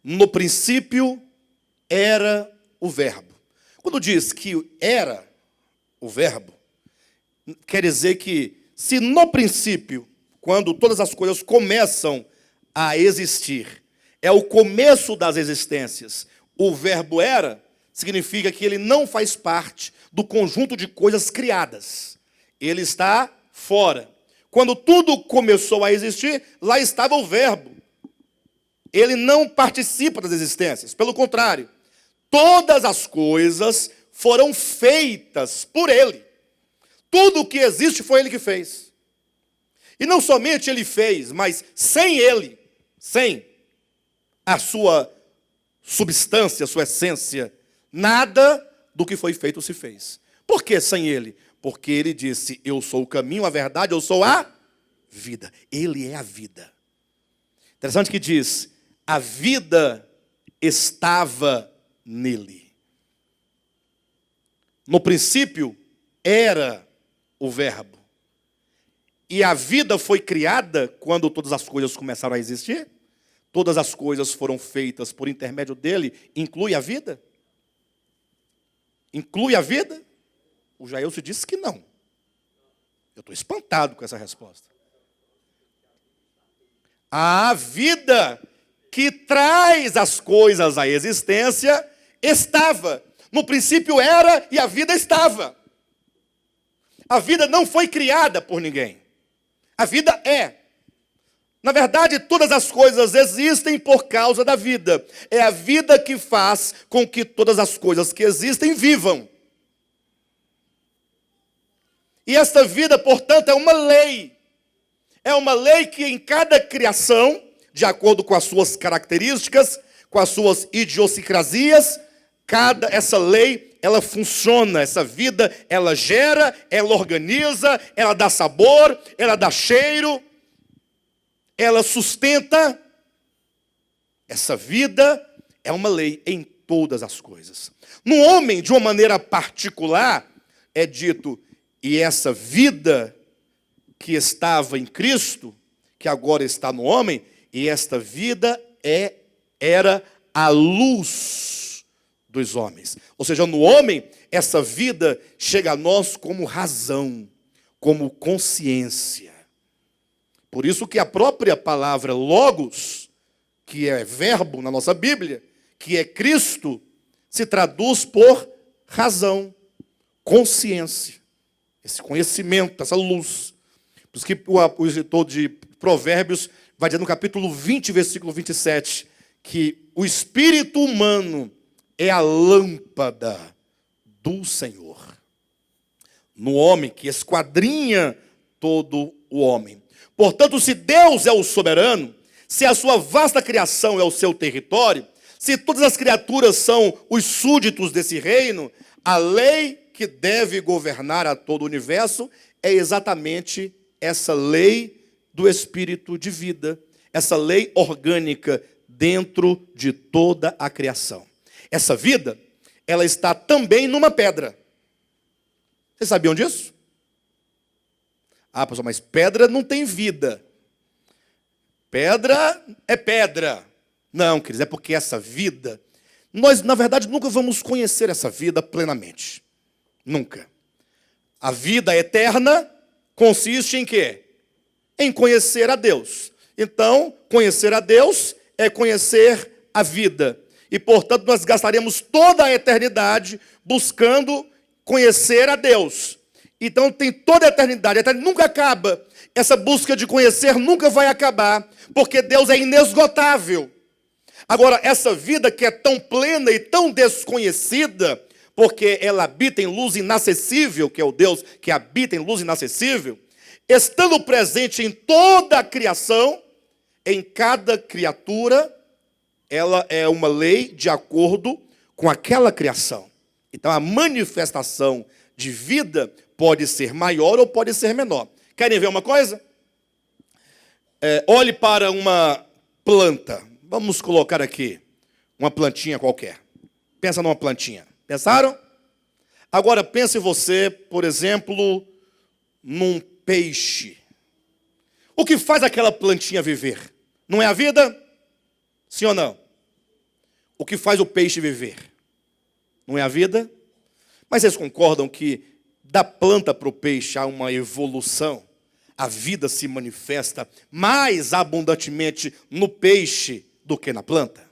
No princípio era o verbo. Quando diz que era o verbo, quer dizer que se no princípio, quando todas as coisas começam a existir, é o começo das existências, o verbo era, significa que ele não faz parte do conjunto de coisas criadas. Ele está fora. Quando tudo começou a existir, lá estava o verbo. Ele não participa das existências. Pelo contrário, todas as coisas foram feitas por ele. Tudo o que existe foi ele que fez. E não somente ele fez, mas sem ele, sem a sua substância, a sua essência, nada do que foi feito se fez. Por que sem ele? Porque ele disse, eu sou o caminho, a verdade, eu sou a vida. Ele é a vida. Interessante que diz, a vida estava nele. No princípio, era o verbo. E a vida foi criada quando todas as coisas começaram a existir? Todas as coisas foram feitas por intermédio dele, inclui a vida? Inclui a vida? O Jailson disse que não. Eu estou espantado com essa resposta. A vida que traz as coisas à existência estava. No princípio era e a vida estava. A vida não foi criada por ninguém. A vida é. Na verdade, todas as coisas existem por causa da vida. É a vida que faz com que todas as coisas que existem vivam. E esta vida, portanto, é uma lei. É uma lei que em cada criação, de acordo com as suas características, com as suas idiosincrasias, essa lei, ela funciona, essa vida, ela gera, ela organiza, ela dá sabor, ela dá cheiro, ela sustenta. Essa vida é uma lei em todas as coisas. No homem, de uma maneira particular, é dito, e essa vida que estava em Cristo, que agora está no homem, e esta vida era a luz dos homens. Ou seja, no homem, essa vida chega a nós como razão, como consciência. Por isso que a própria palavra logos, que é verbo na nossa Bíblia, que é Cristo, se traduz por razão, consciência, esse conhecimento, essa luz. Por isso que o escritor de Provérbios vai dizer no capítulo 20, versículo 27, que o espírito humano é a lâmpada do Senhor. No homem que esquadrinha todo o homem. Portanto, se Deus é o soberano, se a sua vasta criação é o seu território, se todas as criaturas são os súditos desse reino, a lei que deve governar a todo o universo é exatamente essa lei do espírito de vida, essa lei orgânica dentro de toda a criação. Essa vida, ela está também numa pedra. Vocês sabiam disso? Ah, pastor, mas pedra não tem vida. Pedra é pedra. Não, queridos, é porque essa vida, nós, na verdade, nunca vamos conhecer essa vida plenamente. Nunca. A vida eterna consiste em quê? Em conhecer a Deus. Então, conhecer a Deus é conhecer a vida. E, portanto, nós gastaremos toda a eternidade buscando conhecer a Deus. Então tem toda a eternidade nunca acaba. Essa busca de conhecer nunca vai acabar, porque Deus é inesgotável. Agora, essa vida que é tão plena e tão desconhecida, porque ela habita em luz inacessível, que é o Deus que habita em luz inacessível, estando presente em toda a criação, em cada criatura, ela é uma lei de acordo com aquela criação. Então a manifestação de vida pode ser maior ou pode ser menor. Querem ver uma coisa? Olhe para uma planta. Vamos colocar aqui uma plantinha qualquer. Pensa numa plantinha. Pensaram? Agora pense você, por exemplo, num peixe. O que faz aquela plantinha viver? Não é a vida? Sim ou não? O que faz o peixe viver? Não é a vida? Mas vocês concordam que da planta para o peixe há uma evolução? A vida se manifesta mais abundantemente no peixe do que na planta?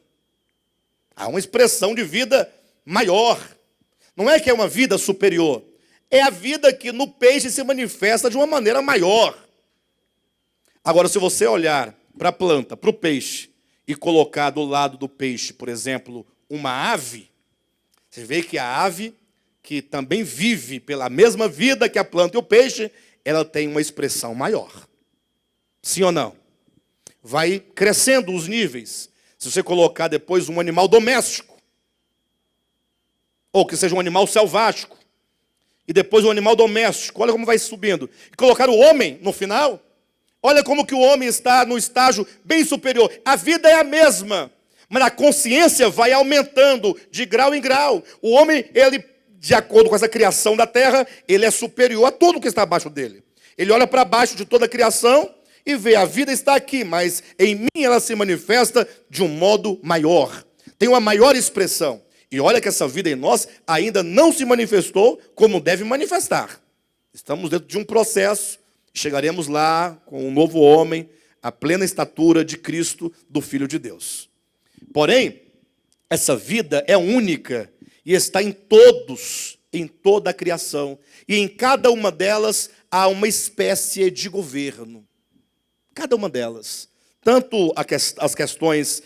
Há uma expressão de vida maior. Não é que é uma vida superior. É a vida que no peixe se manifesta de uma maneira maior. Agora, se você olhar para a planta, para o peixe, e colocar do lado do peixe, por exemplo, uma ave, você vê que a ave, que também vive pela mesma vida que a planta e o peixe, ela tem uma expressão maior. Sim ou não? Vai crescendo os níveis. Se você colocar depois um animal doméstico, ou que seja um animal selvático, e depois um animal doméstico, olha como vai subindo. E colocar o homem no final, olha como que o homem está no estágio bem superior. A vida é a mesma, mas a consciência vai aumentando de grau em grau. O homem, ele, de acordo com essa criação da terra, ele é superior a tudo que está abaixo dele. Ele olha para baixo de toda a criação e vê, a vida está aqui, mas em mim ela se manifesta de um modo maior. Tem uma maior expressão. E olha que essa vida em nós ainda não se manifestou como deve manifestar. Estamos dentro de um processo, chegaremos lá com um novo homem, a plena estatura de Cristo, do Filho de Deus. Porém, essa vida é única e está em todos, em toda a criação. E em cada uma delas há uma espécie de governo. Cada uma delas. Tanto as questões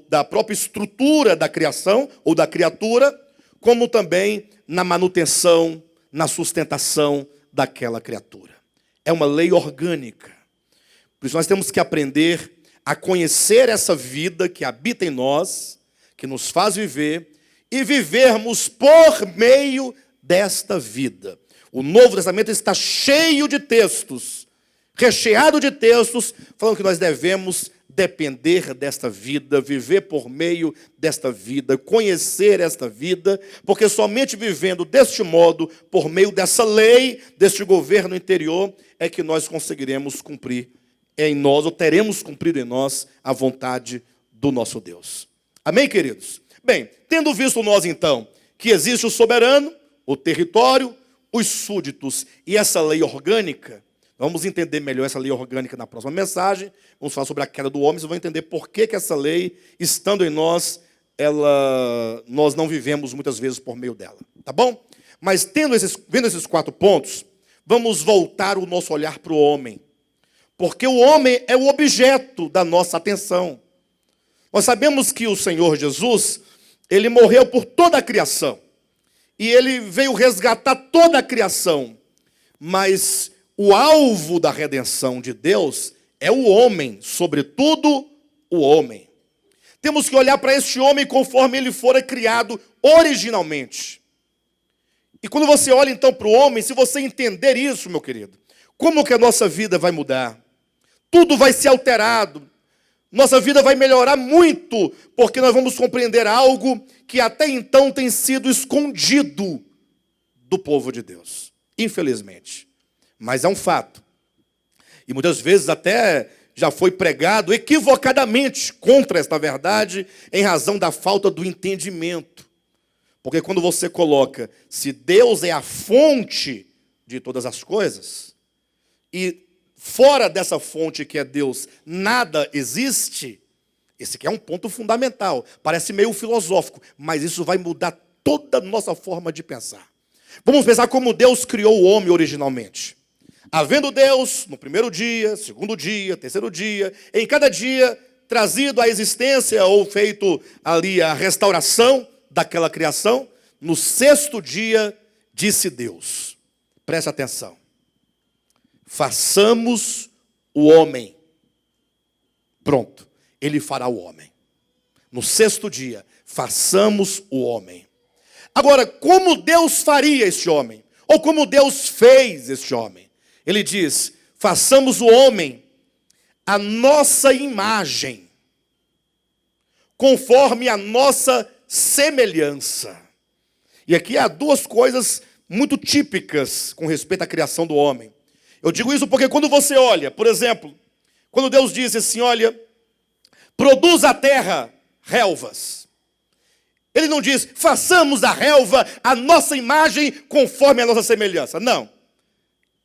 da própria estrutura da criação ou da criatura, como também na manutenção, na sustentação daquela criatura. É uma lei orgânica. Por isso nós temos que aprender a conhecer essa vida que habita em nós, que nos faz viver, e vivermos por meio desta vida. O Novo Testamento está cheio de textos, recheado de textos, falando que nós devemos depender desta vida, viver por meio desta vida, conhecer esta vida, porque somente vivendo deste modo, por meio dessa lei, deste governo interior, é que nós conseguiremos cumprir em nós, ou teremos cumprido em nós, a vontade do nosso Deus. Amém, queridos? Bem, tendo visto nós então que existe o soberano, o território, os súditos e essa lei orgânica, vamos entender melhor essa lei orgânica na próxima mensagem. Vamos falar sobre a queda do homem, vocês vão entender por que essa lei, estando em nós, nós não vivemos muitas vezes por meio dela. Tá bom? Mas vendo esses 4 pontos, vamos voltar o nosso olhar para o homem. Porque o homem é o objeto da nossa atenção. Nós sabemos que o Senhor Jesus, ele morreu por toda a criação. E ele veio resgatar toda a criação. Mas o alvo da redenção de Deus é o homem, sobretudo o homem. Temos que olhar para este homem conforme ele fora criado originalmente. E quando você olha então para o homem, se você entender isso, meu querido, como que a nossa vida vai mudar? Tudo vai ser alterado. Nossa vida vai melhorar muito, porque nós vamos compreender algo que até então tem sido escondido do povo de Deus. Infelizmente. Mas é um fato. E muitas vezes até já foi pregado equivocadamente contra esta verdade, em razão da falta do entendimento. Porque quando você coloca, se Deus é a fonte de todas as coisas, e fora dessa fonte que é Deus, nada existe, esse aqui é um ponto fundamental. Parece meio filosófico, mas isso vai mudar toda a nossa forma de pensar. Vamos pensar como Deus criou o homem originalmente. Havendo Deus, no primeiro dia, segundo dia, terceiro dia, em cada dia, trazido à existência ou feito ali a restauração daquela criação, no 6º dia, disse Deus, preste atenção, façamos o homem. Pronto, ele fará o homem. No 6º dia, façamos o homem. Agora, como Deus faria este homem? Ou como Deus fez este homem? Ele diz, façamos o homem a nossa imagem, conforme a nossa semelhança. E aqui há 2 coisas muito típicas com respeito à criação do homem. Eu digo isso porque quando você olha, por exemplo, quando Deus diz assim, olha, produz a terra relvas. Ele não diz, façamos a relva a nossa imagem conforme a nossa semelhança. Não.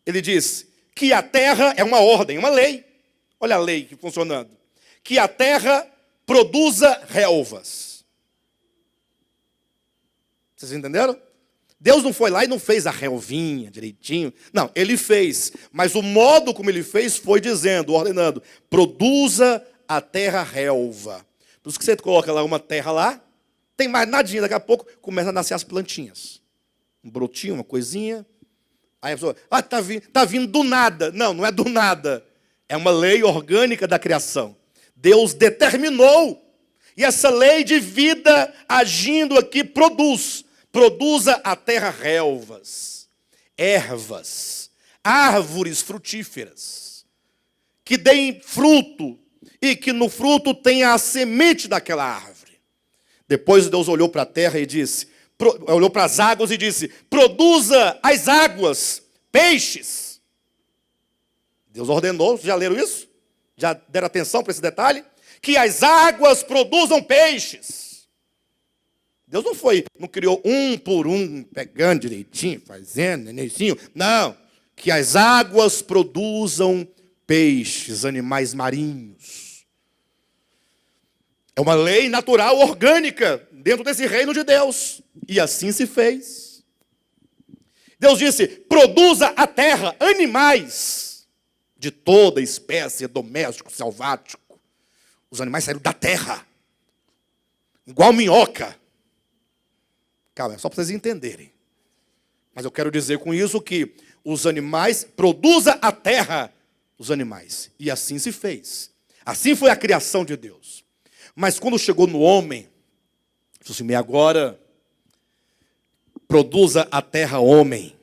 Ele diz que a terra é uma ordem, uma lei. Olha a lei funcionando. Que a terra produza relvas. Vocês entenderam? Deus não foi lá e não fez a relvinha direitinho. Não, ele fez. Mas o modo como ele fez foi dizendo, ordenando, produza a terra relva. Por isso que você coloca lá uma terra lá, tem mais nadinha, daqui a pouco começa a nascer as plantinhas. Um brotinho, uma coisinha. Aí a pessoa, tá vindo do nada. Não, não é do nada. É uma lei orgânica da criação. Deus determinou. E essa lei de vida agindo aqui produza a terra relvas, ervas, árvores frutíferas, que deem fruto e que no fruto tenha a semente daquela árvore. Depois Deus olhou para a terra e disse, olhou para as águas e disse, produza as águas, peixes. Deus ordenou, já leram isso? Já deram atenção para esse detalhe? Que as águas produzam peixes. Deus não criou um por um, pegando direitinho, fazendo, nenenzinho. Não, que as águas produzam peixes, animais marinhos. É uma lei natural, orgânica, dentro desse reino de Deus. E assim se fez. Deus disse: produza a terra animais de toda espécie, doméstico, selvático. Os animais saíram da terra, igual minhoca. Calma, é só para vocês entenderem. Mas eu quero dizer com isso que os animais, produza a terra os animais. E assim se fez. Assim foi a criação de Deus. Mas quando chegou no homem, falou assim: agora produza a terra homem,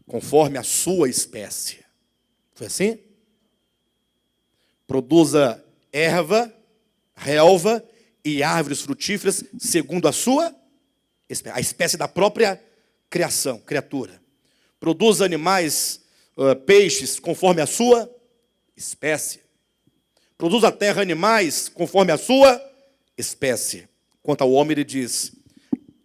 conforme a sua espécie. Foi assim? Produza erva, relva e árvores frutíferas segundo a sua espécie, a espécie da própria criação, criatura. Produza animais, peixes, conforme a sua espécie. Produz a terra animais conforme a sua espécie. Quanto ao homem, ele diz: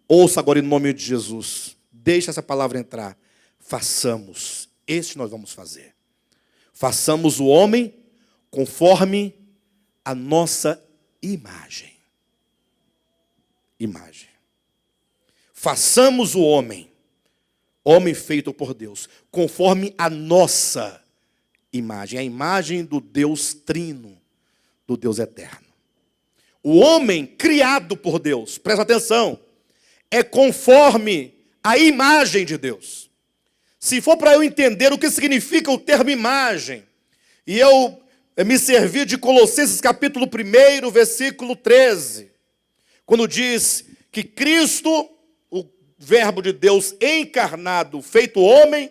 ouça agora em nome de Jesus, deixa essa palavra entrar. Façamos, este nós vamos fazer. Façamos o homem conforme a nossa imagem. Imagem. Façamos o homem, homem feito por Deus, conforme a nossa imagem, a imagem do Deus trino, do Deus eterno. O homem criado por Deus, presta atenção, é conforme a imagem de Deus. Se for para eu entender o que significa o termo imagem, e eu me servir de Colossenses capítulo 1, versículo 13, quando diz que Cristo, o verbo de Deus encarnado, feito homem,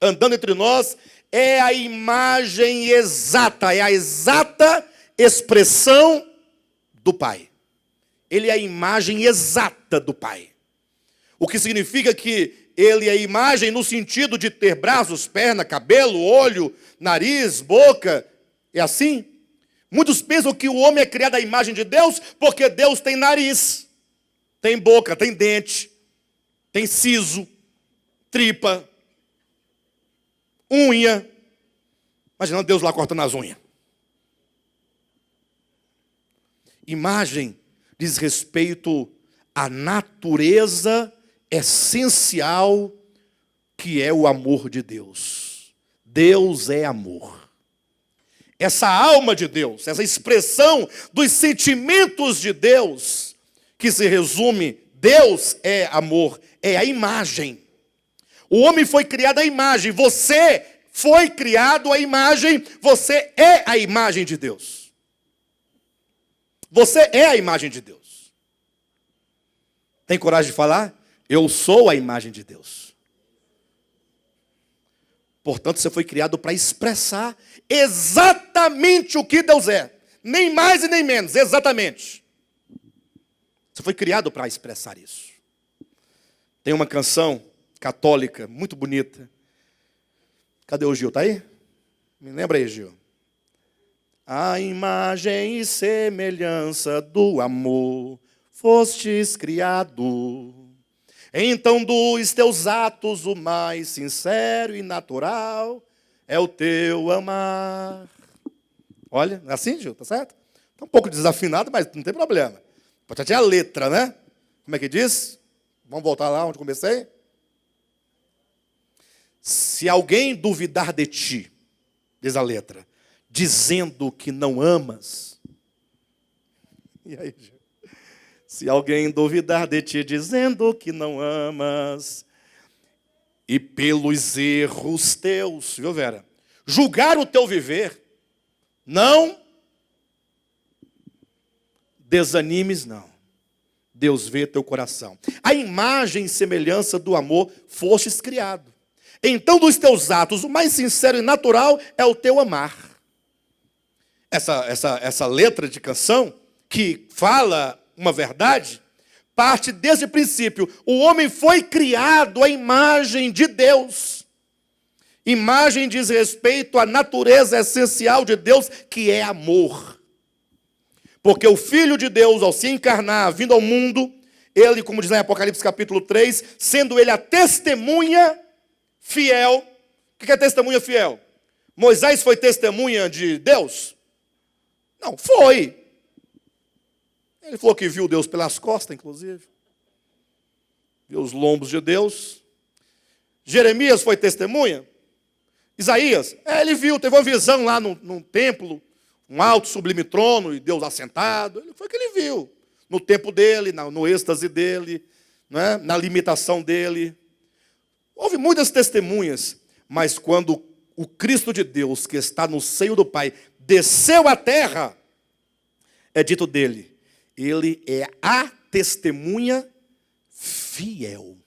andando entre nós, é a imagem exata, é a exata expressão do Pai. Ele é a imagem exata do Pai. O que significa que ele é a imagem no sentido de ter braços, perna, cabelo, olho, nariz, boca. É assim? Muitos pensam que o homem é criado à imagem de Deus porque Deus tem nariz, tem boca, tem dente, tem siso, tripa, unha. Imagina Deus lá cortando as unhas. Imagem diz respeito à natureza essencial que é o amor de Deus. Deus é amor. Essa alma de Deus, essa expressão dos sentimentos de Deus, que se resume, Deus é amor, é a imagem. O homem foi criado à imagem, você foi criado à imagem, você é a imagem de Deus. Você é a imagem de Deus. Tem coragem de falar? Eu sou a imagem de Deus. Portanto, você foi criado para expressar exatamente o que Deus é. Nem mais e nem menos, exatamente. Você foi criado para expressar isso. Tem uma canção católica muito bonita. Cadê o Gil? Está aí? Me lembra aí, Gil. A imagem e semelhança do amor fostes criado. Então dos teus atos o mais sincero e natural é o teu amar. Olha, é assim, Gil, tá certo? Está um pouco desafinado, mas não tem problema. Pode ter a letra, né? Como é que diz? Vamos voltar lá onde comecei? Se alguém duvidar de ti, diz a letra, dizendo que não amas. E aí, Gil? Se alguém duvidar de ti, dizendo que não amas, e pelos erros teus, viu, Vera? Julgar o teu viver, não desanimes, não. Deus vê teu coração. A imagem e semelhança do amor fostes criado. Então, dos teus atos, o mais sincero e natural é o teu amar. Essa letra de canção, que fala uma verdade, parte desse princípio. O homem foi criado à imagem de Deus. Imagem diz respeito à natureza essencial de Deus, que é amor. Porque o Filho de Deus, ao se encarnar, vindo ao mundo, ele, como diz lá em Apocalipse capítulo 3, sendo ele a testemunha fiel. O que é testemunha fiel? Moisés foi testemunha de Deus? Não, foi. Ele falou que viu Deus pelas costas, inclusive. Viu os lombos de Deus. Jeremias foi testemunha? Isaías? Ele viu, teve uma visão lá num templo, um alto sublime trono e Deus assentado. Foi o que ele viu. No tempo dele, no êxtase dele, né? Na limitação dele. Houve muitas testemunhas, mas quando o Cristo de Deus, que está no seio do Pai, desceu à terra, é dito dele, ele é a testemunha fiel.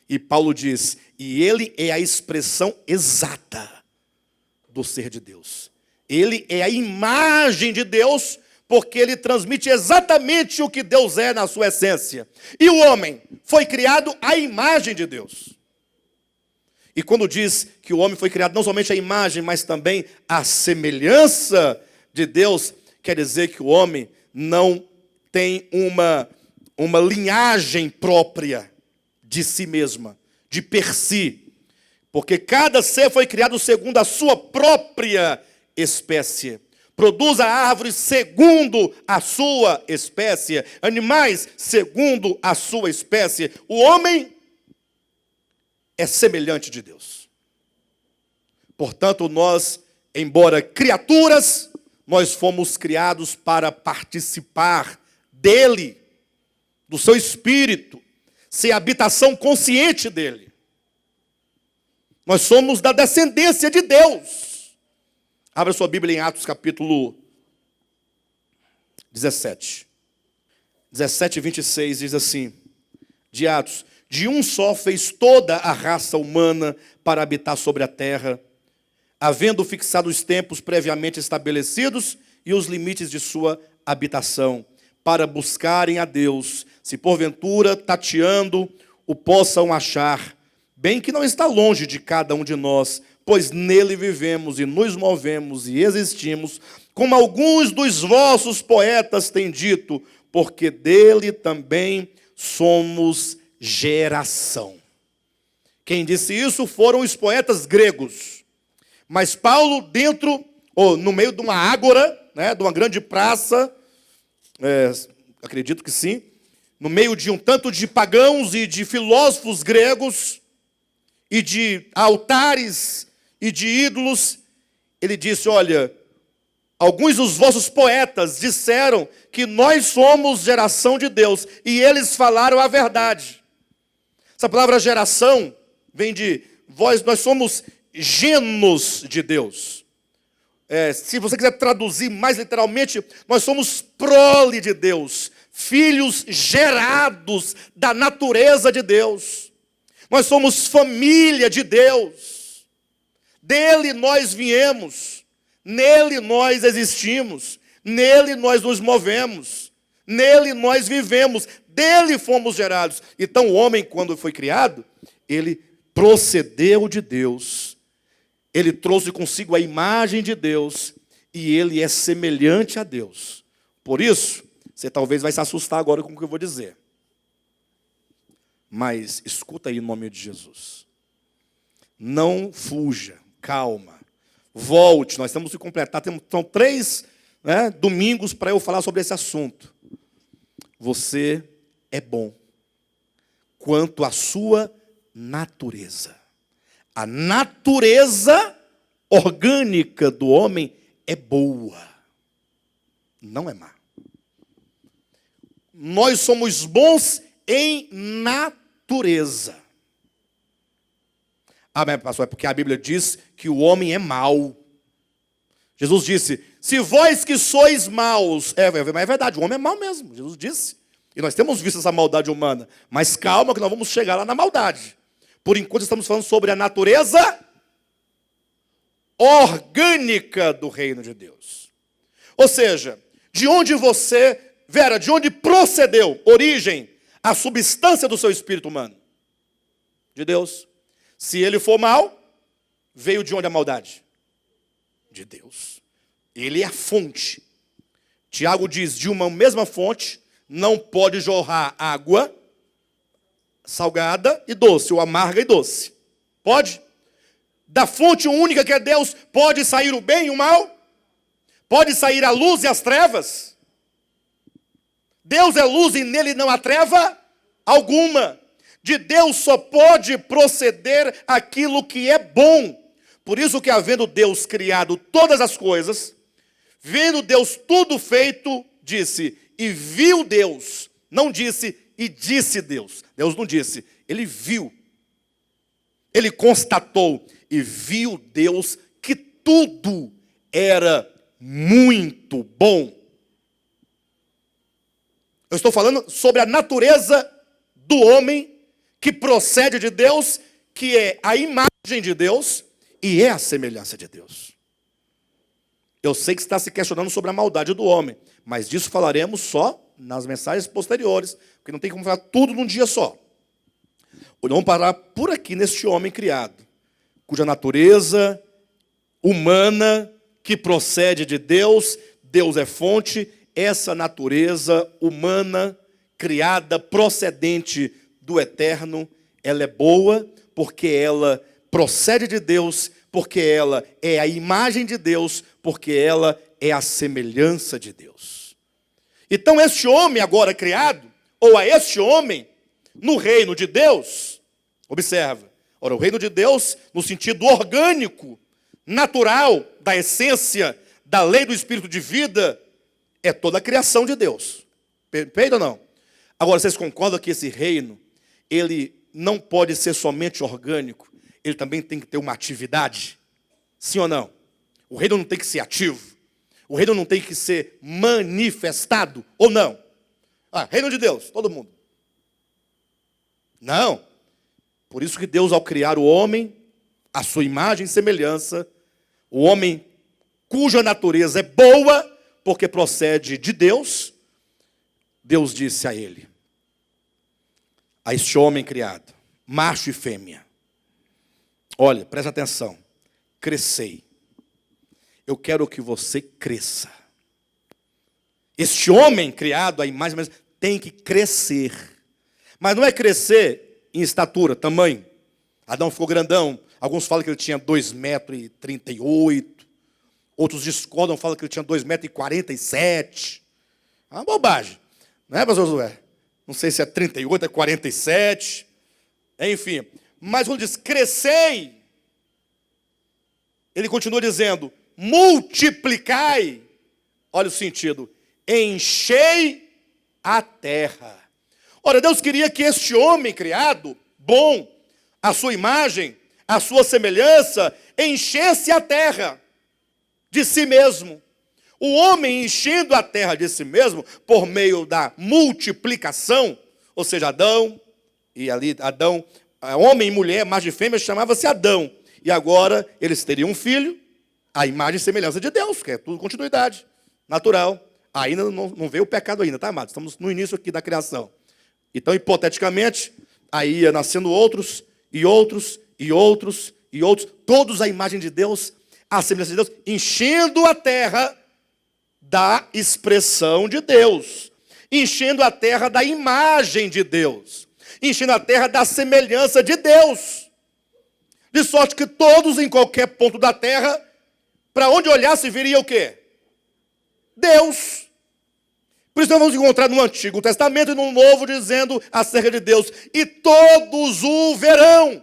E Paulo diz, e ele é a expressão exata do ser de Deus. Ele é a imagem de Deus, porque ele transmite exatamente o que Deus é na sua essência. E o homem foi criado à imagem de Deus. E quando diz que o homem foi criado não somente à imagem, mas também à semelhança de Deus, quer dizer que o homem não tem uma linhagem própria de si mesma, de per si. Porque cada ser foi criado segundo a sua própria espécie. Produz a árvore segundo a sua espécie, animais segundo a sua espécie. O homem é semelhante de Deus. Portanto, nós, embora criaturas, nós fomos criados para participar dele, do seu espírito, ser habitação consciente dele. Nós somos da descendência de Deus. Abra sua Bíblia em Atos capítulo 17. 17 e 26 diz assim, de Atos, de um só fez toda a raça humana para habitar sobre a terra, havendo fixado os tempos previamente estabelecidos e os limites de sua habitação, para buscarem a Deus, se porventura, tateando, o possam achar, bem que não está longe de cada um de nós, pois nele vivemos e nos movemos e existimos, como alguns dos vossos poetas têm dito, porque dele também somos geração. Quem disse isso foram os poetas gregos. Mas Paulo, no meio de uma ágora, né, de uma grande praça, acredito que sim, no meio de um tanto de pagãos e de filósofos gregos, e de altares e de ídolos, ele disse, olha, alguns dos vossos poetas disseram que nós somos geração de Deus, e eles falaram a verdade. Essa palavra geração vem de nós somos genos de Deus. Se você quiser traduzir mais literalmente, nós somos prole de Deus, filhos gerados da natureza de Deus. Nós somos família de Deus. Dele nós viemos, nele nós existimos, nele nós nos movemos, nele nós vivemos, dele fomos gerados. Então o homem, quando foi criado, ele procedeu de Deus, ele trouxe consigo a imagem de Deus, e ele é semelhante a Deus. Por isso, você talvez vai se assustar agora com o que eu vou dizer. Mas escuta aí em nome de Jesus. Não fuja, calma, volte. Nós temos que completar, são 3 domingos para eu falar sobre esse assunto. Você é bom quanto à sua natureza. A natureza orgânica do homem é boa, não é má. Nós somos bons em natureza. Ah, mas pastor, é porque a Bíblia diz que o homem é mau. Jesus disse, se vós que sois maus, mas é verdade, o homem é mau mesmo, Jesus disse. E nós temos visto essa maldade humana, mas calma que nós vamos chegar lá na maldade. Por enquanto estamos falando sobre a natureza orgânica do reino de Deus. Ou seja, de onde de onde procedeu, origem, a substância do seu espírito humano? De Deus. Se ele for mau, veio de onde a maldade? De Deus. Ele é a fonte. Tiago diz, de uma mesma fonte, não pode jorrar água salgada e doce, ou amarga e doce. Pode? Da fonte única que é Deus, pode sair o bem e o mal? Pode sair a luz e as trevas? Deus é luz e nele não há treva alguma. De Deus só pode proceder aquilo que é bom. Por isso que, havendo Deus criado todas as coisas, vendo Deus tudo feito, disse, e viu Deus. Não disse, e disse Deus. Deus não disse, ele viu. Ele constatou e viu Deus que tudo era muito bom. Eu estou falando sobre a natureza do homem que procede de Deus, que é a imagem de Deus e é a semelhança de Deus. Eu sei que você está se questionando sobre a maldade do homem, mas disso falaremos só nas mensagens posteriores, porque não tem como falar tudo num dia só. Vamos parar por aqui neste homem criado, cuja natureza humana, que procede de Deus, Deus é fonte, essa natureza humana, criada, procedente do eterno, ela é boa, porque ela procede de Deus, porque ela é a imagem de Deus, porque ela é a semelhança de Deus. Então este homem agora criado, ou a este homem, no reino de Deus, observa, ora, o reino de Deus, no sentido orgânico, natural, da essência, da lei do Espírito de vida, é toda a criação de Deus. Perfeito ou não? Agora, vocês concordam que esse reino, ele não pode ser somente orgânico, ele também tem que ter uma atividade? Sim ou não? O reino não tem que ser ativo. O reino não tem que ser manifestado, ou não? Reino de Deus, todo mundo. Não. Por isso que Deus, ao criar o homem, a sua imagem e semelhança, o homem cuja natureza é boa, porque procede de Deus, Deus disse a ele, a este homem criado, macho e fêmea, olha, presta atenção, crescei. Eu quero que você cresça. Este homem criado, a imagem, tem que crescer. Mas não é crescer em estatura, tamanho. Adão ficou grandão. Alguns falam que ele tinha 2,38 m. Outros discordam, falam que ele tinha 2,47 m. É uma bobagem. Não é, pastor Josué? Não sei se é 38, é 47. Enfim. Mas quando diz crescei, ele continua dizendo, multiplicai. Olha o sentido. Enchei a terra. Ora, Deus queria que este homem criado, bom, a sua imagem, a sua semelhança, enchesse a terra de si mesmo. O homem enchendo a terra de si mesmo, por meio da multiplicação, ou seja, Adão, e ali Adão, homem e mulher, macho e fêmea, chamava-se Adão. E agora eles teriam um filho, a imagem e semelhança de Deus, que é tudo continuidade, natural. Ainda não veio o pecado ainda, tá, amados? Estamos no início aqui da criação. Então, hipoteticamente, aí ia nascendo outros, e outros, e outros, e outros, todos a imagem de Deus, a semelhança de Deus, enchendo a terra da expressão de Deus, enchendo a terra da imagem de Deus, enchendo a terra da semelhança de Deus, de sorte que todos em qualquer ponto da terra, para onde olhasse, viria o quê? Deus. Por isso nós vamos encontrar no Antigo Testamento e no Novo dizendo acerca de Deus, e todos o verão.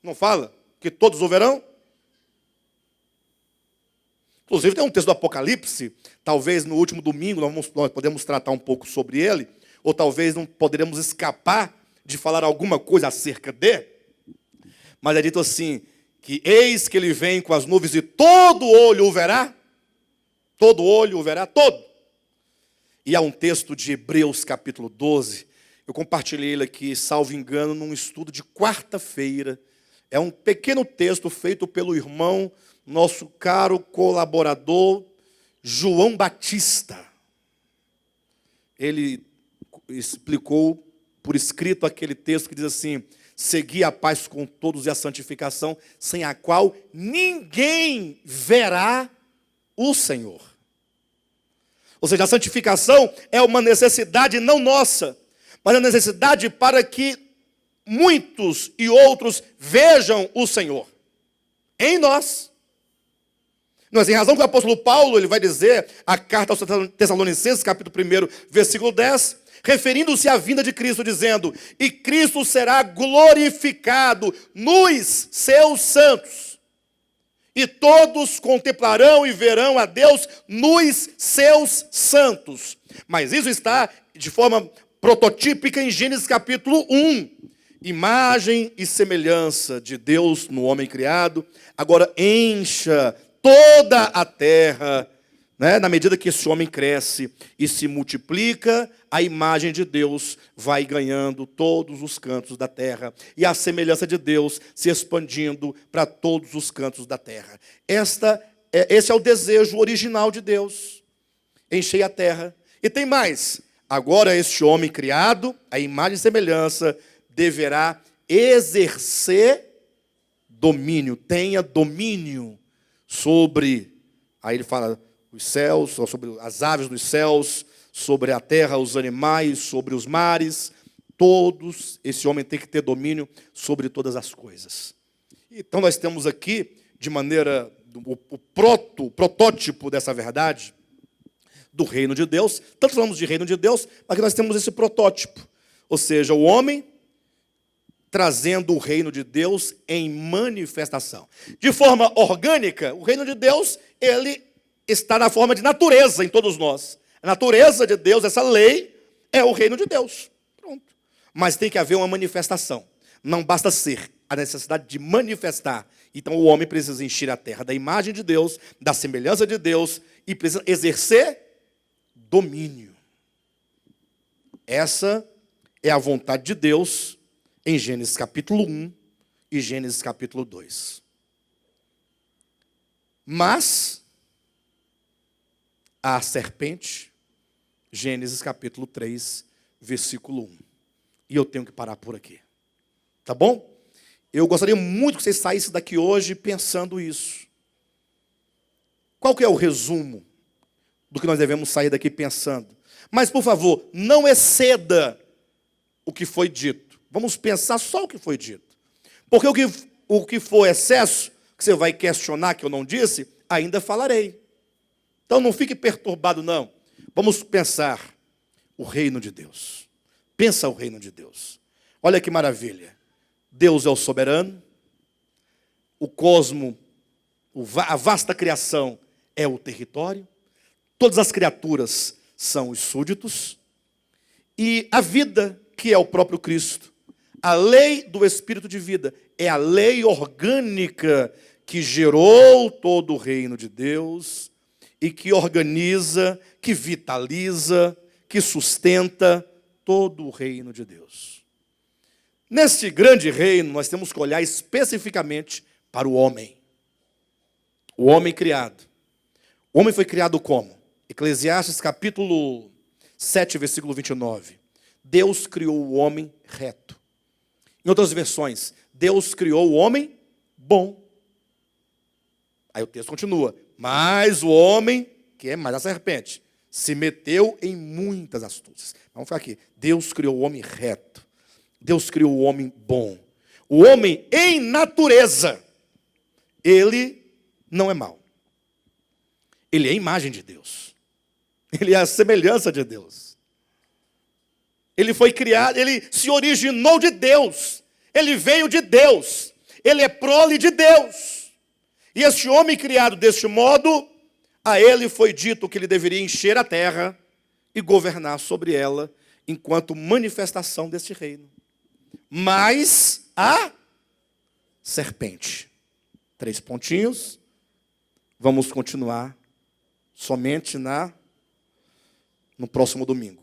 Não fala que todos o verão? Inclusive tem um texto do Apocalipse, talvez no último domingo nós podemos tratar um pouco sobre ele, ou talvez não poderemos escapar de falar alguma coisa acerca dele. Mas é dito assim, que eis que ele vem com as nuvens e todo olho o verá. Todo olho o verá, todo. E há um texto de Hebreus capítulo 12, eu compartilhei ele aqui, salvo engano, num estudo de quarta-feira. É um pequeno texto feito pelo irmão, nosso caro colaborador, João Batista. Ele explicou por escrito aquele texto que diz assim, segui a paz com todos e a santificação, sem a qual ninguém verá o Senhor. Ou seja, a santificação é uma necessidade não nossa, mas a necessidade para que muitos e outros vejam o Senhor em nós. Não é sem razão que o apóstolo Paulo ele vai dizer, a carta aos Tessalonicenses, capítulo 1, versículo 10, referindo-se à vinda de Cristo, dizendo: e Cristo será glorificado nos seus santos, e todos contemplarão e verão a Deus nos seus santos. Mas isso está de forma prototípica em Gênesis capítulo 1. Imagem e semelhança de Deus no homem criado. Agora encha toda a terra, né? Na medida que esse homem cresce e se multiplica, a imagem de Deus vai ganhando todos os cantos da terra. E a semelhança de Deus se expandindo para todos os cantos da terra. Esse é o desejo original de Deus. Encher a terra. E tem mais. Agora este homem criado, a imagem e semelhança, deverá exercer domínio. Tenha domínio sobre, aí ele fala, os céus, sobre as aves dos céus, sobre a terra, os animais, sobre os mares. Todos, esse homem tem que ter domínio sobre todas as coisas. Então nós temos aqui, de maneira, o protótipo dessa verdade, do reino de Deus. Tanto falamos de reino de Deus, mas que nós temos esse protótipo. Ou seja, o homem trazendo o reino de Deus em manifestação. De forma orgânica, o reino de Deus, ele está na forma de natureza em todos nós. A natureza de Deus, essa lei, é o reino de Deus. Pronto. Mas tem que haver uma manifestação. Não basta ser, a necessidade de manifestar. Então o homem precisa encher a terra da imagem de Deus, da semelhança de Deus, e precisa exercer domínio. Essa é a vontade de Deus em Gênesis capítulo 1 e Gênesis capítulo 2. Mas a serpente, Gênesis capítulo 3, versículo 1. E eu tenho que parar por aqui. Tá bom? Eu gostaria muito que vocês saíssem daqui hoje pensando isso. Qual que é o resumo do que nós devemos sair daqui pensando? Mas, por favor, não exceda o que foi dito. Vamos pensar só o que foi dito. Porque o que for excesso, que você vai questionar, que eu não disse, ainda falarei. Então não fique perturbado, não. Vamos pensar o reino de Deus. Pensa o reino de Deus. Olha que maravilha. Deus é o soberano. O cosmo, a vasta criação é o território. Todas as criaturas são os súditos. E a vida, que é o próprio Cristo, a lei do Espírito de vida, é a lei orgânica que gerou todo o reino de Deus e que organiza, que vitaliza, que sustenta todo o reino de Deus. Neste grande reino, nós temos que olhar especificamente para o homem. O homem criado. O homem foi criado como? Eclesiastes capítulo 7, versículo 29. Deus criou o homem reto. Em outras versões, Deus criou o homem bom. Aí o texto continua. Mas o homem, que é mais a serpente, se meteu em muitas astúcias. Vamos ficar aqui. Deus criou o homem reto. Deus criou o homem bom. O homem, em natureza, ele não é mau. Ele é a imagem de Deus. Ele é a semelhança de Deus. Ele foi criado, ele se originou de Deus. Ele veio de Deus. Ele é prole de Deus. E este homem criado deste modo, a ele foi dito que ele deveria encher a terra e governar sobre ela, enquanto manifestação deste reino. Mas a serpente. 3 pontinhos. Vamos continuar somente no próximo domingo.